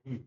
हम्म,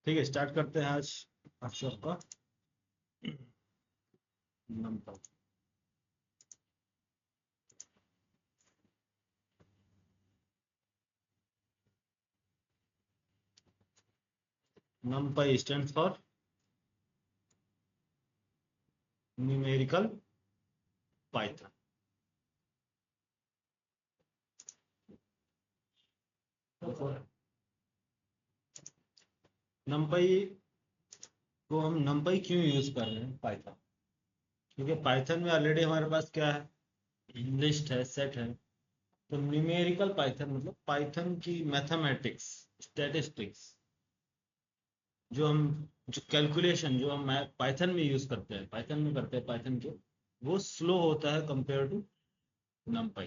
ठीक है, स्टार्ट करते हैं आज वर्कशॉप का। Number NumPy stands for numerical Python। NumPy को हम NumPy क्यों यूज कर रहे हैं पाइथन? क्योंकि पाइथन में ऑलरेडी हमारे पास क्या है, लिस्ट है, सेट है। तो न्यूमेरिकल पाइथन मतलब पाइथन की मैथमेटिक्स, स्टैटिस्टिक्स, जो कैलकुलेशन जो हम पाइथन में यूज करते हैं, पाइथन में करते हैं पाइथन के, वो स्लो होता है कंपेयर टू NumPy।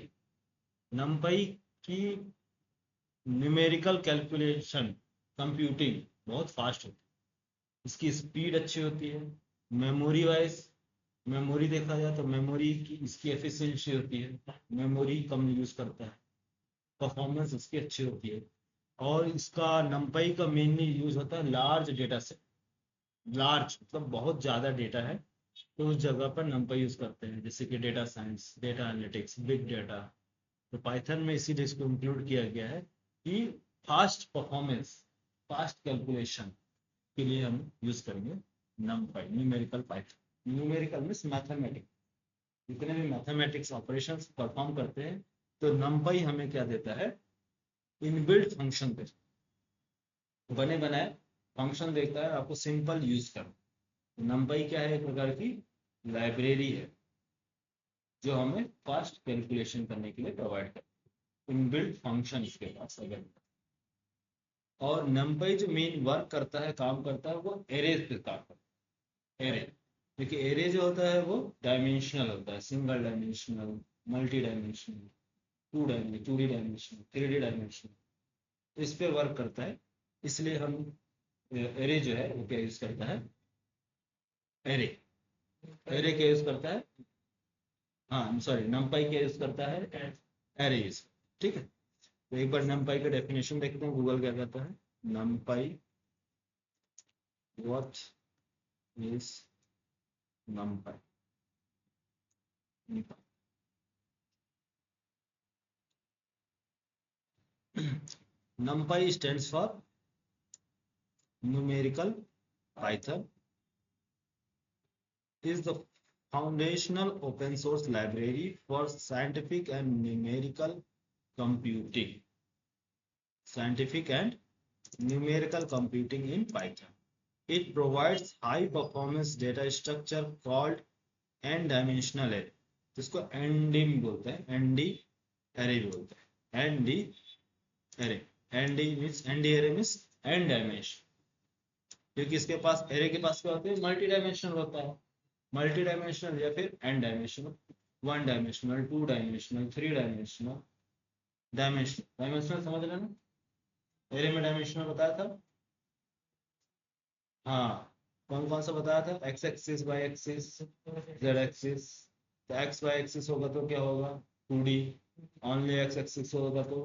NumPy की न्यूमेरिकल कैलकुलेशन, कंप्यूटिंग बहुत फास्ट होती है, इसकी स्पीड अच्छी होती है। मेमोरी वाइज, मेमोरी देखा जाए तो मेमोरी की इसकी एफिशिएंसी होती है, मेमोरी कम यूज करता है, परफॉर्मेंस इसकी अच्छी होती है। और इसका NumPy का मेनली यूज होता है लार्ज डेटा सेट, लार्ज मतलब बहुत ज़्यादा डेटा है तो उस जगह पर NumPy यूज करते हैं, जैसे कि data science, data analytics, big data. तो पाइथन में इसीलिए इसको इंक्लूड किया गया है कि फास्ट परफॉर्मेंस, फास्ट कैलकुलेशन के लिए हम यूज करेंगे NumPy, numerical Python. Numerical means mathematics, जितने भी मैथमेटिक्स ऑपरेशंस परफॉर्म करते हैं तो NumPy हमें क्या देता है, इनबिल्ट फंक्शन देता है, बने बनाए फंक्शन देता है आपको सिंपल यूज करना। NumPy क्या है, एक प्रकार की लाइब्रेरी है जो हमें फास्ट कैलकुलेशन करने के लिए प्रोवाइड करता है, इनबिल्ट फंक्शन इसके पास अगर। और NumPy जो मेन वर्क करता है, काम करता है, वो एरेज पे काम करता है। एरे, देखिए एरे जो होता है वो डायमेंशनल होता है, single dimensional, multi dimensional, two D dimensional, three D dimensional, तो इस पे वर्क करता है। इसलिए हम एरे जो है वो क्या यूज करता है, एरे, एरे क्या यूज करता है, हाँ सॉरी, NumPy क्या यूज करता है, एरे यूज। ठीक है, तो एक बार NumPy का डेफिनेशन देखते हैं, गूगल क्या कहता है। NumPy, what is NumPy? NumPy stands for numerical Python, is the foundational open source library for scientific and numerical computing. Scientific and numerical computing in Python. It provides high performance data structure called n-dimensional array, जिसको NDIM बोलते हैं, ND array बोलते हैं, ND array। ND means ND array means n dimension, क्योंकि इसके पास array के पास क्या होता है, मल्टी डायमेंशनल होता है, मल्टी डायमेंशनल या फिर n dimensional, one dimensional, two dimensional, three dimensional, dimensional, dimensional समझ रहे ना, एरे में डायमेंशनल बताया था। हाँ, कौन कौन सा बताया था? X axis, Y axis, Z axis. तो एक्स वाई एक्सिस होगा तो क्या होगा? 2D। ओनली एक्स एक्सिस होगा तो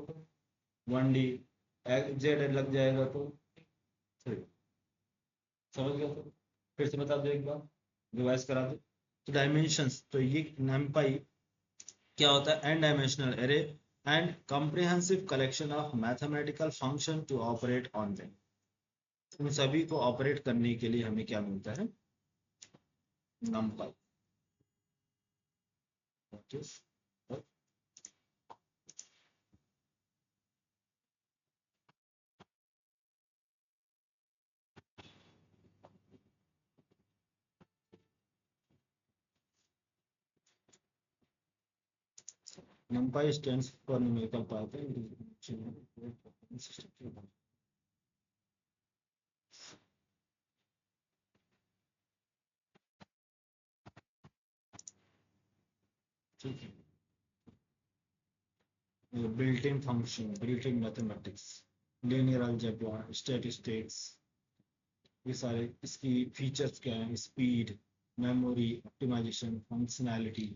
1D। जेड लग जाएगा तो 3D। समझ गया? तो फिर से बता दो एक बार, रिवाइज करा दो। तो डायमेंशंस, तो ये NumPy क्या होता है? N dimensional array and comprehensive collection of mathematical function to operate on them. उन सभी को ऑपरेट करने के लिए हमें क्या मिलता है? NumPy। NumPy stands for numerical Python. ठीक है, built in function, built in mathematics, linear algebra, statistics, ये सारे इसकी फीचर्स क्या हैं? स्पीड, मेमोरी, ऑप्टिमाइजेशन, फंक्शनैलिटी,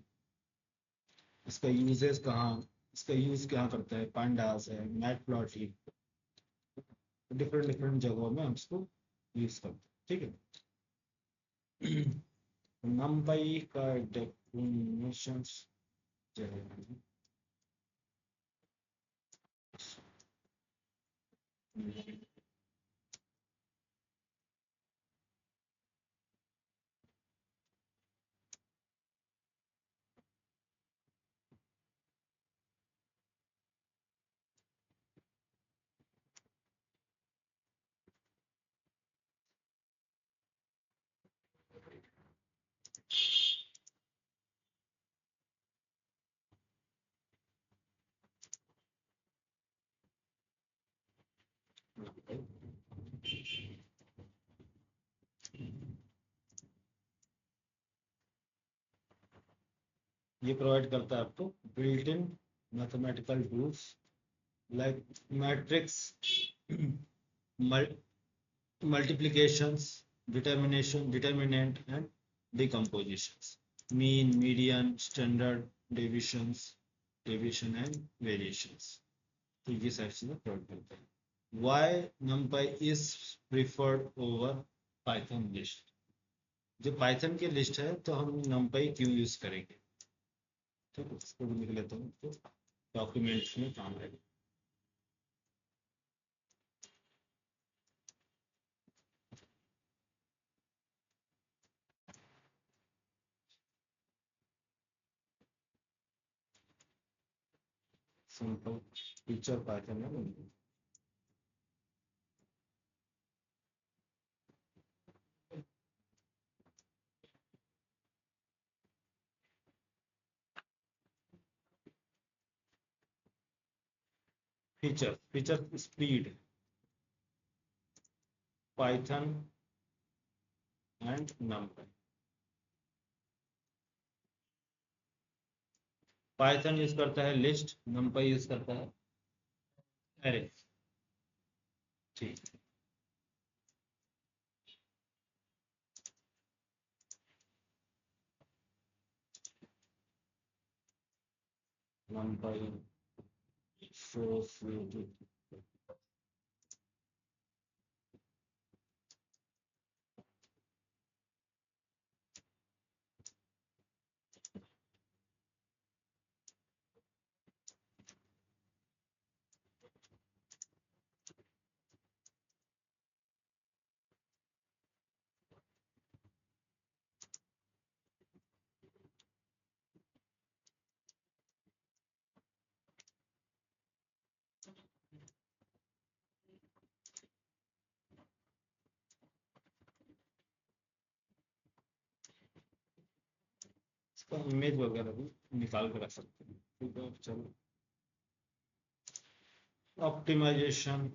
इसका यूजेस कहाँ, इसका यूज कहाँ करता है? पांडास है, मैटप्लॉटलिब, डिफरेंट डिफरेंट जगहों में हम इसको यूज करते हैं। ठीक है। नमपाई का डेफिनेशन जो है, ये प्रोवाइड करता है आपको built in mathematical tools like matrix, multiplications, determination, determinant, and decompositions, mean, median, standard deviations, deviation and variations. तो ये सारी चीजें प्रोवाइड करते हैं। Why NumPy is preferred over Python list? जो पाइथन की लिस्ट है तो हम NumPy क्यों यूज करेंगे? ठीक है, इसको भी लिख लेता हूँ तो डॉक्यूमेंट्स में काम आएगा। सिंपल फीचर पाइथन में feature speed, Python and NumPy। Python use करता है लिस्ट, NumPy यूज करता है अरे। ठीक है, NumPy shows you इसका इमेज वगैरह भी निकाल कर रख सकते हैं। ठीक है, चलो ऑप्टिमाइजेशन,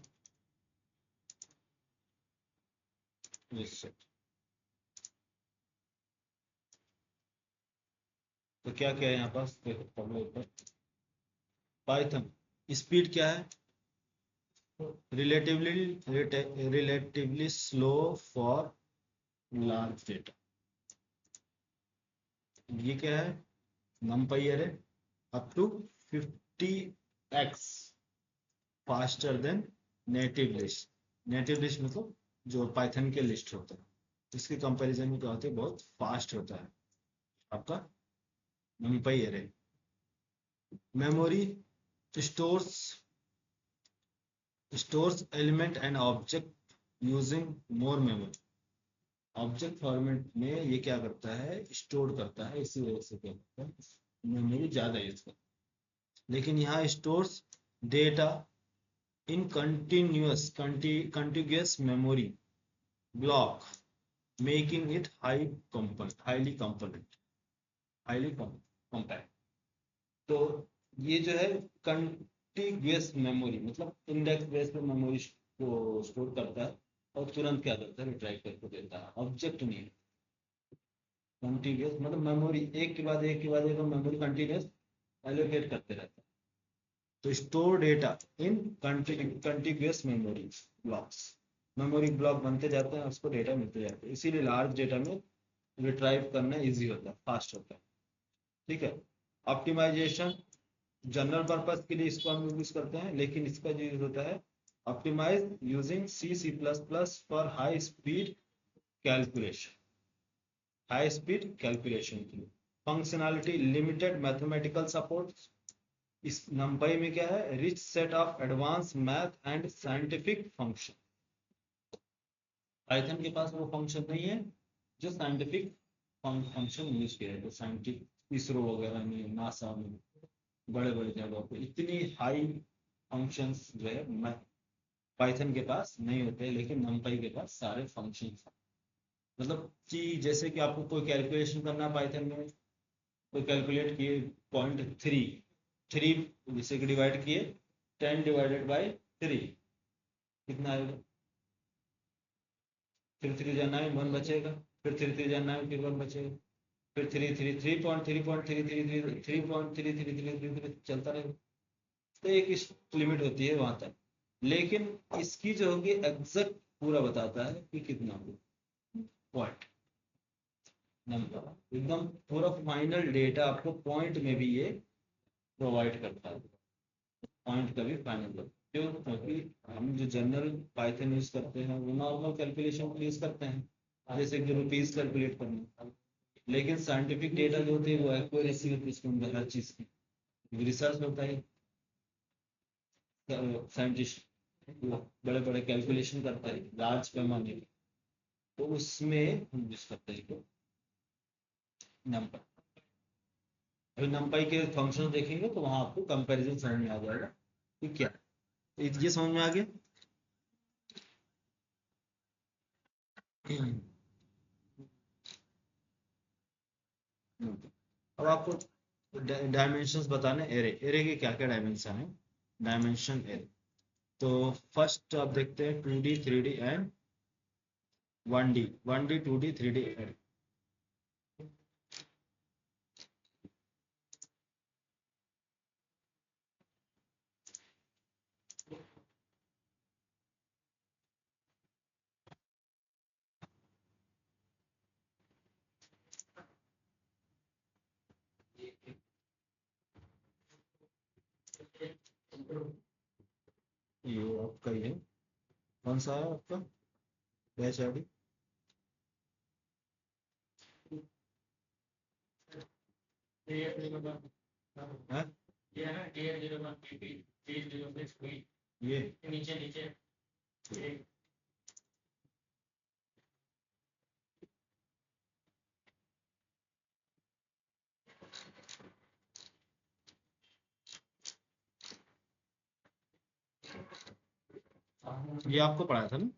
तो क्या क्या है यहाँ पास देखो, पढ़ो ऊपर। पाइथन स्पीड क्या है? Relatively slow for large data. ये क्या है? numpy array up to 50x faster than native list. Native list मतलब जो पाइथन के लिस्ट होता है, इसके कंपैरिजन में क्या होता है, बहुत फास्ट होता है आपका numpy array। Memory stores element and object using more memory. Object format में ये क्या करता है, स्टोर करता है, इसी वजह से क्या करता है, मेमोरी ज्यादा यूज करता है। लेकिन यहाँ stores data in contiguous memory block, making it highly compact। तो ये जो है contiguous memory मतलब इंडेक्स बेस पे मेमोरी को स्टोर करता है और तुरंत क्या करता है, रिट्राइव करके देता है, ऑब्जेक्ट नहीं। कंटिन्यूस मतलब मेमोरी एक के बाद एक के बाद एक मेमोरी कंटिन्यूस एलोकेट करते रहता है। तो store data in continuous memory blocks, memory block बनते जाते हैं, उसको डेटा मिलते जाते हैं, इसीलिए लार्ज डेटा में रिट्राइव करना इजी होता है, फास्ट होता है। ठीक है। ऑप्टिमाइजेशन जनरल पर्पस के लिए इसको हम यूज करते हैं, लेकिन इसका जो यूज होता है optimise using C++ for high speed calculation के लिए। Functionality limited mathematical support. इस नंपाई में क्या है, rich set of advance math and scientific function. Python के पास वो फंक्शन नहीं है जो साइंटिफिक फंक्शन यूज किया है, साइंटिफिक इसरो वगैरह में, नासा में, बड़े बड़े जगहों पे इतनी हाई फंक्शंस जो है पाइथन के पास नहीं होते, लेकिन नंपाई के पास सारे फंक्शंस। मतलब कि जैसे कि आपको कोई कैलकुलेशन करना है पाइथन में, कोई कैलकुलेट किए 0.3 जैसे कि डिवाइड किए 10 डिवाइडेड बाई 3 कितना आएगा, फिर 3 जाना है 1 बचेगा, फिर 3 जाना है फिर 1 बचेगा, फिर 3 चलता रहेगा। तो एक लिमिट होती है वहां तक, लेकिन इसकी जो होगी एग्जैक्ट पूरा बताता है कि कितना पॉइंट नंबर, एकदम पूरा फाइनल डेटा आपको पॉइंट में भी ये प्रोवाइड करता है। पॉइंट का भी फाइनल, क्यों? क्योंकि हम जो जनरल पाइथन यूज करते हैं वो नॉर्मल कैलकुलेशन यूज करते हैं, जैसे कि रुपीज कैलकुलेट करना। लेकिन साइंटिफिक डेटा जो होती है वो एक्यूरेसी होती है इसके अंदर हर चीज की। रिसर्च होता है, साइंटिस्ट बड़े बड़े कैलकुलेशन करता है लार्ज पैमाने के, तो उसमें हम यूज करते हैं नंबर। अभी नंपाई के फंक्शन देखेंगे तो वहां आपको कंपैरिजन समझ में आ जाएगा कि क्या ये समझ में आ गया। अब आपको डायमेंशंस बताने, एरे के क्या क्या डायमेंशन है, डायमेंशन एरे। तो फर्स्ट आप देखते हैं 2D 3D and 1D 2D 3D array. ये आपका ये कौन सा है आपका बैच आईडी? है ये नीचे नीचे ये आपको पढ़ाया था ना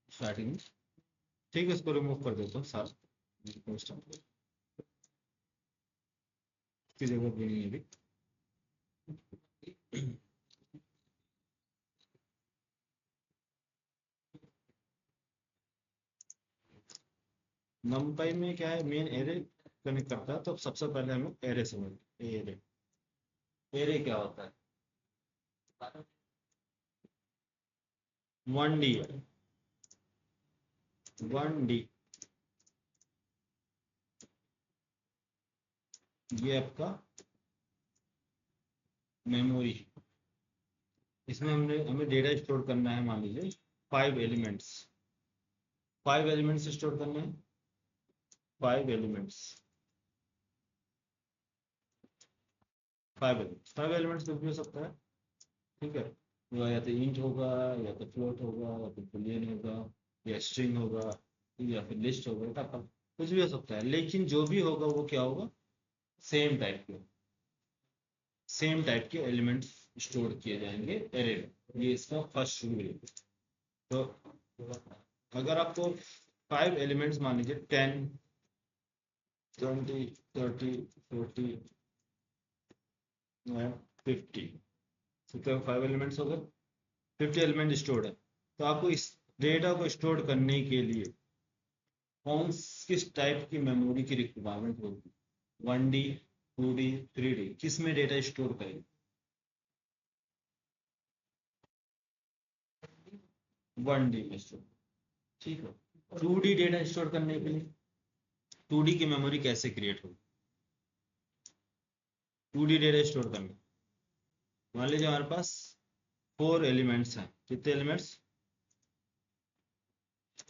स्टार्टिंग में? ठीक है, इसको रिमूव कर देता हूँ सारा, इसकी जरूरत भी नहीं है अभी। नंपाई में क्या है, मेन एरे कनेक्ट करता है, तो सबसे पहले हमें एरे समझ। एरे एरे क्या होता है? 1D 1D, ये आपका मेमोरी। इसमें हमें डेटा स्टोर करना है, मान लीजिए 5 एलिमेंट्स, 5 एलिमेंट्स स्टोर करने हैं, 5 एलिमेंट्स, 5 एलिमेंट्स, 5 एलिमेंट्स कुछ भी हो सकता है, ठीक है। वो या तो इंट होगा, या तो फ्लोट होगा, या तो बुलियन होगा, या स्ट्रिंग होगा, या फिर लिस्ट होगा, कुछ भी हो सकता है, लेकिन जो भी होगा वो क्या होगा, सेम टाइप के, सेम टाइप के एलिमेंट्स स्टोर किए जाएंगे एरे में। ये इसका फर्स्ट रूल है। तो अगर आपको 5 एलिमेंट्स मान लीजिए 10, 20, 30, 40, 50, तो 5 एलिमेंट्स हो गए, 50 एलिमेंट स्टोर्ड है। तो आपको इस डेटा को स्टोर करने के लिए कौन किस टाइप की मेमोरी की रिक्वायरमेंट होगी, 1D, 2D, 3D, किस में डेटा स्टोर करेंगे, 1D में स्टोर, ठीक है। 2D डेटा स्टोर करने के लिए 2D की मेमोरी कैसे क्रिएट होगी, 2D डेटा स्टोर करना, मान लीजिए हमारे पास 4 एलिमेंट्स हैं, कितने एलिमेंट्स,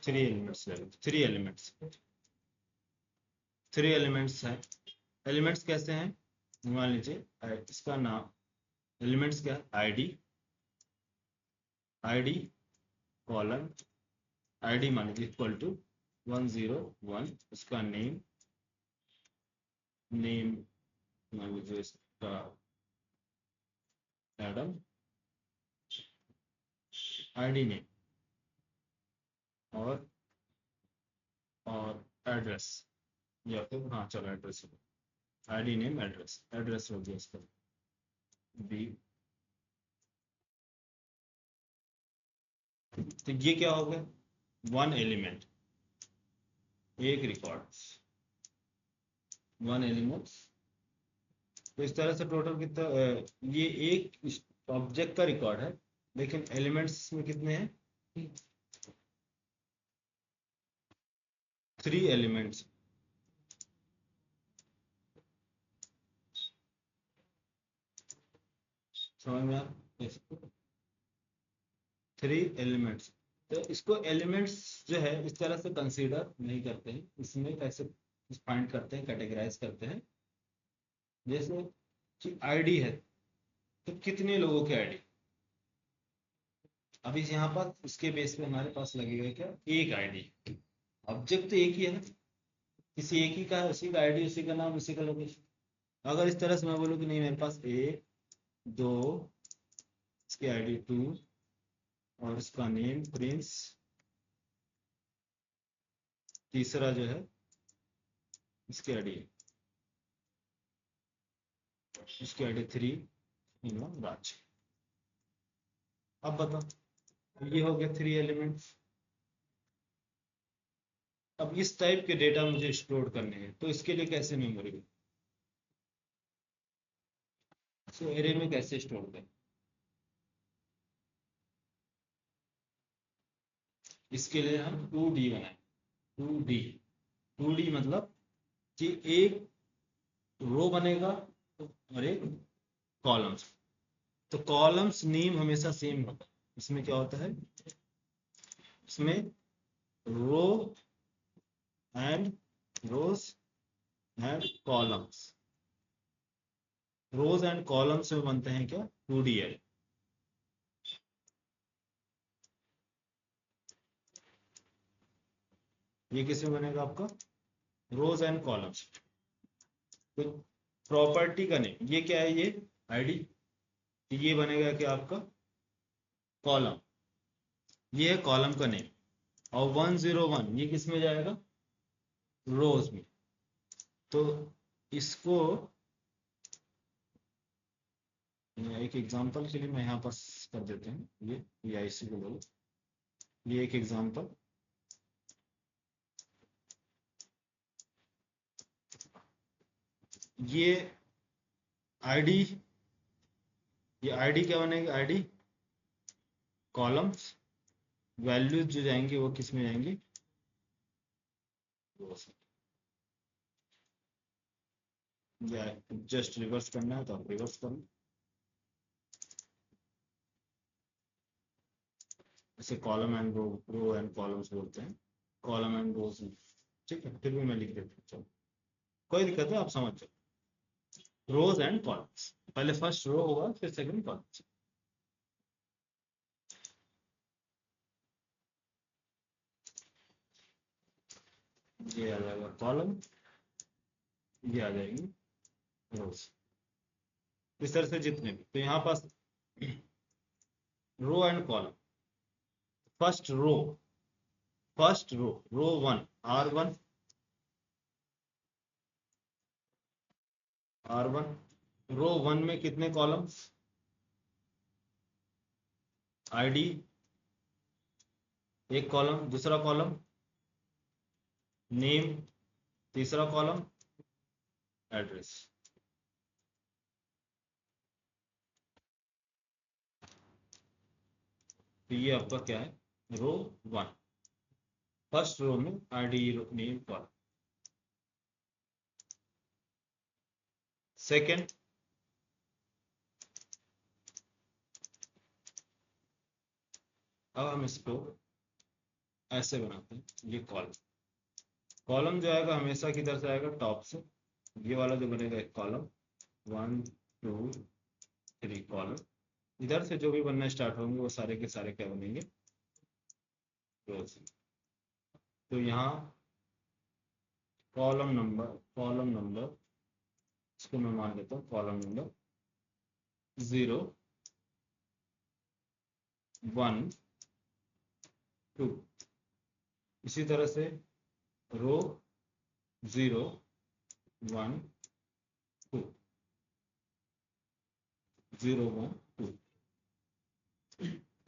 3 एलिमेंट्स, 3 एलिमेंट्स, 3 एलिमेंट्स हैं। एलिमेंट्स कैसे हैं, मान लीजिए इसका नाम, एलिमेंट्स क्या है, आईडी, आईडी कॉलन, आईडी मान लीजिए इक्वल टू 101, उसका नेम, नेम मान लीजिए इसका एडम, आईडी नेम, और और एड्रेस, या फिर हाँ चलो address, ID name address, address हो गया इसका बी। तो ये क्या हो गया, 1 एलिमेंट, एक रिकॉर्ड, 1 एलिमेंट। तो इस तरह से टोटल कितना, ये एक ऑब्जेक्ट का रिकॉर्ड है, लेकिन एलिमेंट्स में कितने हैं, 3 एलिमेंट्स। समझ में आ, 3 एलिमेंट्स। तो इसको एलिमेंट्स जो है इस तरह से कंसीडर नहीं करते हैं, इसमें कैसे फाइंड करते हैं, कैटेगराइज करते हैं, जैसे कि आईडी है, तो कितने लोगों की आईडी, अभी यहाँ पर इसके बेस पे हमारे पास लगेगा क्या, एक आईडी, ऑब्जेक्ट तो एक ही है ना, किसी एक ही का है, उसी का आईडी, उसी का नाम, उसी का लोकेशन। अगर इस तरह से मैं बोलूँ कि नहीं मेरे पास 1, 2, इसकी आईडी 2, और इसका नेम प्रिंस, तीसरा जो है इसकी आईडी, इसकी आईडी 3, राज। अब बताओ, ये हो गया 3 एलिमेंट्स। अब इस टाइप के डेटा मुझे स्टोर करने हैं, तो इसके लिए कैसे मेमोरी, सो एरे में कैसे स्टोर करें, इसके लिए हम 2D बनाए, 2D, 2D मतलब कि एक रो बनेगा और एक कॉलम्स। तो कॉलम्स नेम हमेशा सेम होता है, इसमें क्या होता है, इसमें row and rows and columns, rows and columns में बनते हैं क्या, 2D एरे। ये किसमें बनेगा आपका, रोज एंड कॉलम्स। तो प्रॉपर्टी का नेम ये क्या है, ये आईडी, ये बनेगा क्या आपका कॉलम, ये है कॉलम का नेम, और 101 ये किस में जाएगा, रोज में। तो इसको एक एग्जांपल के लिए मैं यहाँ पर कर देते हैं, ये आईसी को बोलो, ये एक एग्जांपल, ये आईडी, ये आईडी क्या बनेगी, आईडी कॉलम्स, वैल्यूज जो जाएंगी वो किस में जाएंगी, या जस्ट रिवर्स करना है तो आप रिवर्स करो। इसे column and row, row and columns बोलते हैं, कॉलम एंड रोज। ठीक है, फिर भी मैं लिख देता हूँ, चलो कोई दिक्कत है, आप समझ जाओ। रोज एंड कॉलम्स, पहले फर्स्ट रो होगा फिर सेकंड कॉलम्स। ये आ जाएगा कॉलम, ये आ जाएगी रोज, इस तरह से जितने भी। तो यहाँ पास row and column, first row, first row, row one, R1, R1, row one में कितने कॉलम्स, ID एक कॉलम, दूसरा कॉलम नेम, तीसरा कॉलम एड्रेस। तो ये आपका क्या है, रो वन, फर्स्ट रो में ID नेम कॉलम। सेकंड, अब हम इसको ऐसे बनाते हैं, ये कॉलम, कॉलम जो आएगा हमेशा किधर से आएगा, टॉप से। ये वाला जो बनेगा एक कॉलम, 1 2 3 कॉलम, इधर से जो भी बनना स्टार्ट होंगे वो सारे के सारे क्या बनेंगे, रोज। तो यहाँ कॉलम नंबर, कॉलम नंबर, इसको मैं मान लेता हूँ कॉलम नंबर 0 1 2। इसी तरह से रो 0 1 2, 0 1 2।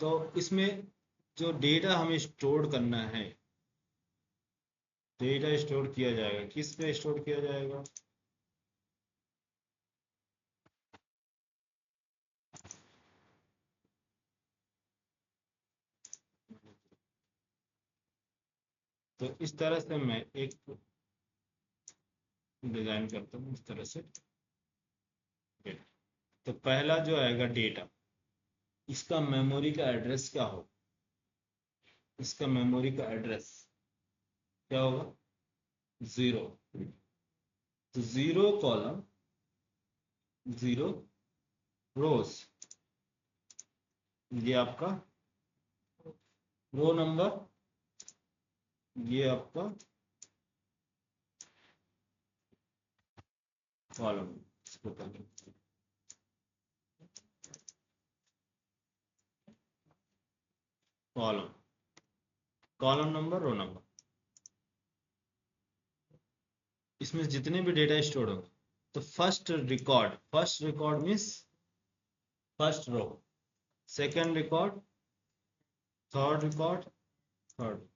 तो इसमें जो डेटा हमें स्टोर करना है, डेटा स्टोर किया जाएगा, किस पे स्टोर किया जाएगा, तो इस तरह से मैं एक डिजाइन करता हूँ इस तरह से डेटा। तो पहला जो आएगा डेटा, इसका मेमोरी का एड्रेस क्या हो, इसका मेमोरी का एड्रेस क्या होगा, 0। तो 0 कॉलम 0 रोज, ये आपका रो नंबर, ये आपका कॉलम, इसको पहले column, column number, row number, इसमें जितने भी डेटा स्टोर हो। तो first record, first record means first row, second record, third record, third.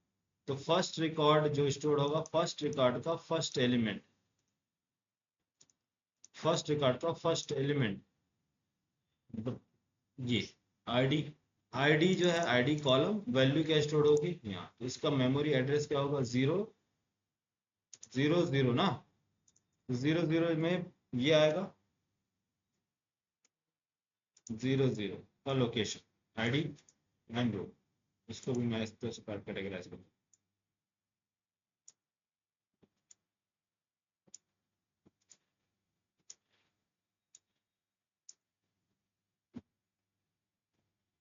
तो फर्स्ट रिकॉर्ड जो स्टोर होगा, फर्स्ट रिकॉर्ड का फर्स्ट एलिमेंट, फर्स्ट रिकॉर्ड का फर्स्ट एलिमेंट, मतलब ये आईडी, आईडी जो है, आईडी कॉलम, वैल्यू क्या स्टोर होगी यहाँ, तो इसका मेमोरी एड्रेस क्या होगा, 0 0 0 ना, 0 0 में ये आएगा 0 0 का लोकेशन, आईडी एंड रो। इसको भी मैं इस तरह से कैटेगराइज करूँ।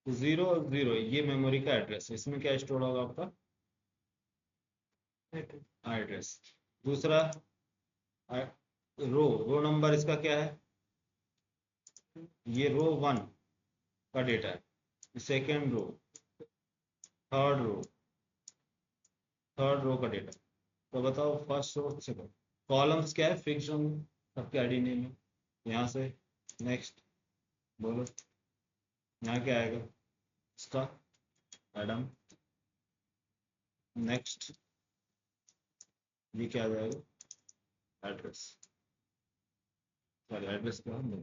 तो 0 0 ये मेमोरी का एड्रेस है, इसमें क्या स्टोर होगा आपका एड्रेस। दूसरा रो, रो नंबर इसका क्या है, ये रो 1 का डेटा है, second row, third row, third row का डेटा। तो बताओ फर्स्ट रो सेकंड, कॉलम्स क्या है, फिक्स होंगे, सबके आईडी नेम है। यहाँ से नेक्स्ट बोलो, यहाँ क्या आएगा, इसका एडम, नेक्स्ट ये क्या आ जाएगा, एड्रेस, सॉरी एड्रेस क्या है,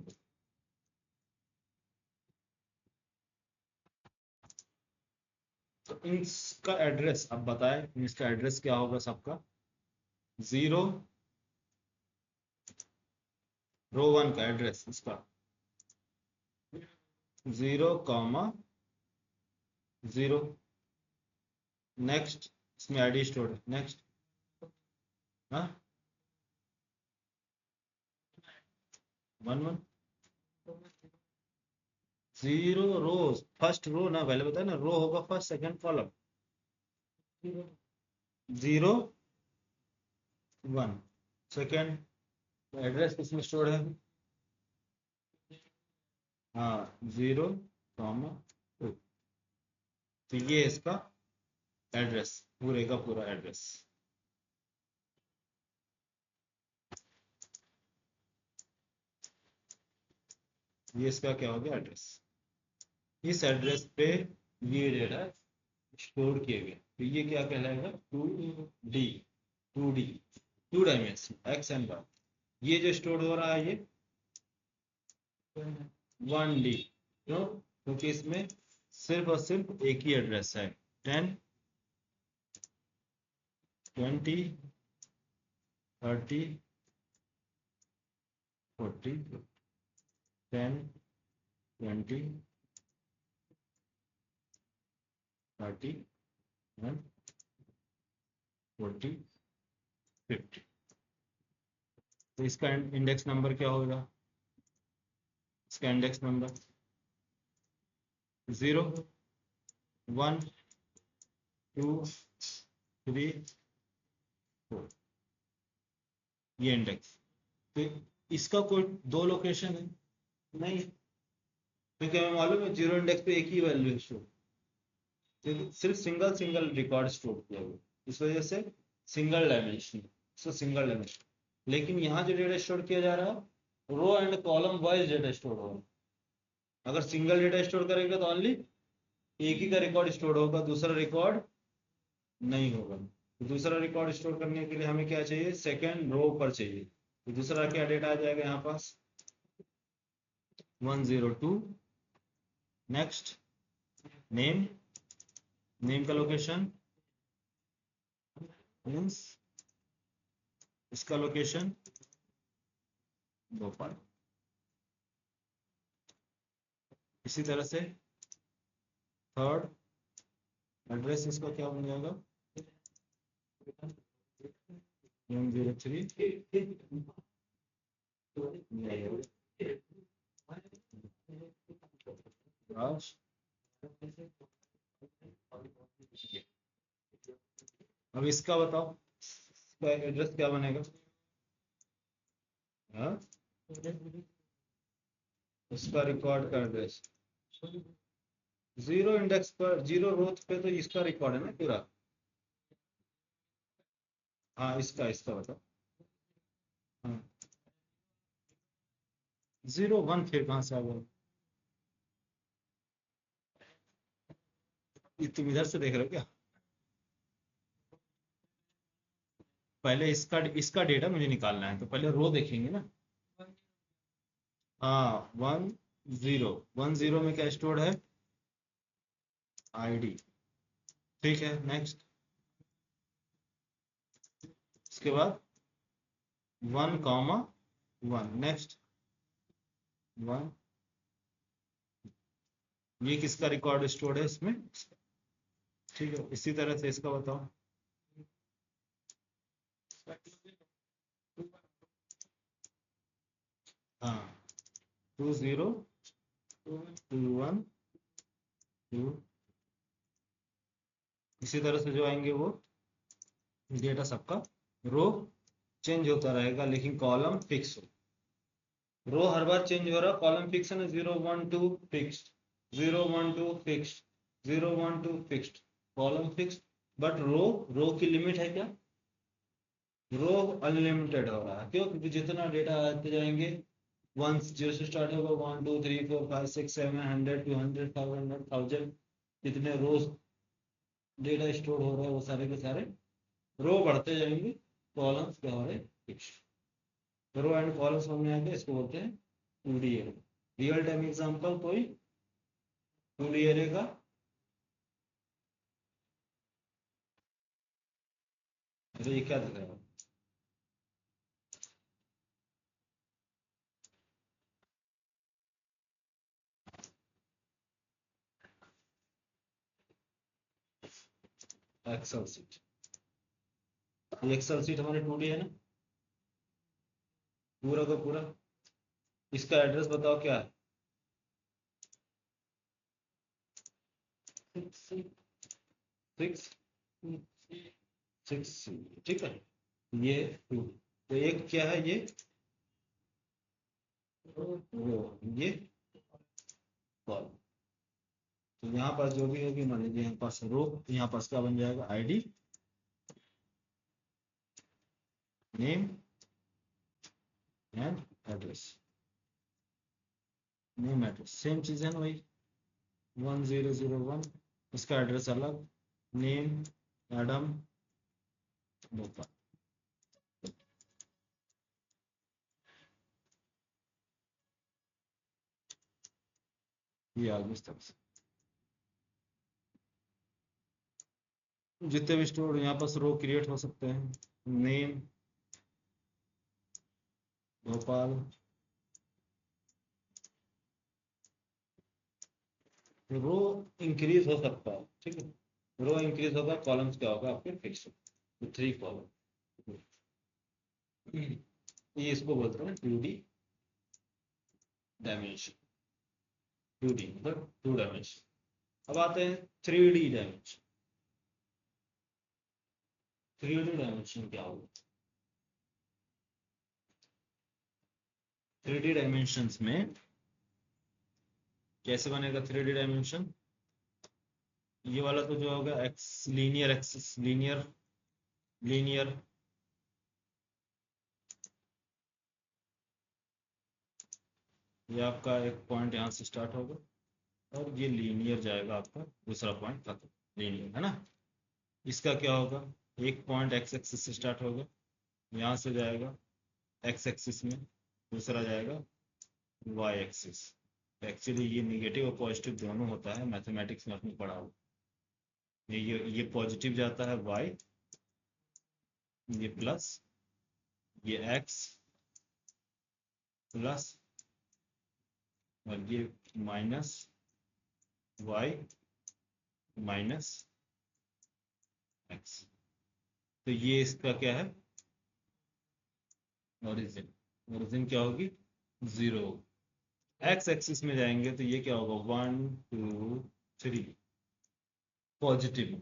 तो इसका एड्रेस अब बताएं, इसका एड्रेस क्या होगा सबका? 0 रो 1 का एड्रेस इसका 0,0। नेक्स्ट इसमें आईडी स्टोर है। नेक्स्ट हाँ 1 1 0 रोज, फर्स्ट रो ना, पहले बताया ना, रो होगा first second column. 0 1 second address किसमें स्टोर है? हाँ 0,2। तो ये इसका एड्रेस, पूरे का पूरा एड्रेस। ये इसका क्या हो गया? एड्रेस। इस एड्रेस पे ये डेटा स्टोर किए गए, तो ये क्या कहलाएगा? 2D। 2D 2 dimension x and Y. ये जो स्टोर हो रहा है ये 1D। क्यों? क्योंकि इसमें सिर्फ और सिर्फ एक ही एड्रेस है, 10 20 30 40 10 20 30 1 40 50। तो इसका इंडेक्स नंबर क्या होगा? इसका इंडेक्स नंबर 0 1 2 3 4, ये इंडेक्स। तो इसका कोई दो लोकेशन है नहीं, क्योंकि हमें मालूम है 0 इंडेक्स पे एक ही वैल्यू स्टोर, तो सिर्फ सिंगल सिंगल रिकॉर्ड स्टोर किया हुआ, इस वजह से single dimension, so single dimension. लेकिन यहाँ जो डेटा स्टोर किया जा रहा है row and column wise data store होगा। अगर सिंगल डेटा स्टोर करेंगे तो ओनली एक ही का रिकॉर्ड स्टोर होगा, दूसरा रिकॉर्ड नहीं होगा। तो दूसरा रिकॉर्ड स्टोर करने के लिए हमें क्या चाहिए? सेकेंड रो पर चाहिए। तो दूसरा क्या डेटा आ जाएगा यहाँ पास? 102। नेक्स्ट नेम, नेम का लोकेशन मीन्स इसका लोकेशन भोपाल। इसी तरह से थर्ड एड्रेस इसका क्या बन जाएगा? 103 राज। अब इसका बताओ, इसका एड्रेस क्या बनेगा? हाँ इसका रिकॉर्ड का एड्रेस 0 इंडेक्स पर 0 रोथ पे तो इसका रिकॉर्ड है ना पूरा। हाँ इसका इसका बताओ। हाँ 0 1 फिर कहाँ से आ गया? ये तुम इधर से देख रहे हो क्या? पहले इसका इसका डेटा मुझे निकालना है, तो पहले रो देखेंगे ना। हाँ 1 0 में क्या स्टोर्ड है? आईडी। ठीक है नेक्स्ट, इसके बाद 1,1 नेक्स्ट 1। ये किसका रिकॉर्ड स्टोर्ड है इसमें? ठीक है, इसी तरह से इसका बताओ। हाँ 20 21 2। इसी तरह से जो आएंगे वो डेटा सबका रो चेंज होता रहेगा, लेकिन कॉलम फिक्स हो। रो हर बार चेंज हो रहा, कॉलम फिक्स है ना, 0 1 2 fixed, 0 1 2 fixed, 0 1 2 fixed, column fixed. But row की लिमिट है क्या? रो अनलिमिटेड हो रहा है। क्यों? क्योंकि जितना डेटा आते जाएंगे, 1 0 से स्टार्ट होगा, 1 2 3 4 5 6 7 100 200 500 1000, जितने रोज डेटा स्टोर हो रहा है वो सारे के सारे रो बढ़ते जाएंगे, कॉलम्स क्या हो रहे फिक्स। रो एंड कॉलम्स समझ में आ गया, इसको बोलते हैं 2D array. Real time example कोई 2D एरे का तो ये क्या दिख रहा है? Excel sheet. ये एक्सेल सीट हमारे 2D है ना, पूरा का पूरा। इसका एड्रेस बताओ क्या है? 6 6, ठीक है। ये 2, तो एक क्या है ये, वो ये कॉल। तो यहाँ पास जो भी होगी, मान लीजिए यहाँ पास रो, यहाँ पास क्या बन जाएगा, ID, name and address. Name address same चीज है ना भाई, 1001। इसका एड्रेस अलग, नेम एडम भोपाल। ये आ गया इस तरह से। जितने भी स्टोर यहाँ पास रो क्रिएट हो सकते हैं, नेम भोपाल, रो इंक्रीज हो सकता है, ठीक है। रो इंक्रीज होगा, कॉलम्स क्या होगा आपके फिक्स, तो 3 कॉलम। ये इसको बोलते हैं 2D डायमेंशन। 2D मतलब 2 डायमेंशन। अब आते हैं 3D डायमेंशन। 3D डायमेंशन क्या होगा? 3D डायमेंशंस में कैसे बनेगा 3D डायमेंशन? ये वाला तो जो होगा x linear axis, linear linear, ये आपका एक पॉइंट यहाँ से स्टार्ट होगा और ये लीनियर जाएगा आपका दूसरा पॉइंट खत्म, लीनियर है ना। इसका क्या होगा, एक पॉइंट एक्स एक्सिस से स्टार्ट होगा, यहाँ से जाएगा एक्स एक्सिस में, दूसरा जाएगा वाई एक्सिस। एक्चुअली ये निगेटिव और पॉजिटिव दोनों होता है, मैथमेटिक्स में आपने पढ़ा हो। ये पॉजिटिव जाता है वाई, ये प्लस, ये एक्स प्लस, और ये माइनस वाई माइनस एक्स। तो ये इसका क्या है, ओरिजिन। ओरिजिन क्या होगी, 0। एक्स एक्सिस में जाएंगे तो ये क्या होगा, 1 2 3 पॉजिटिव।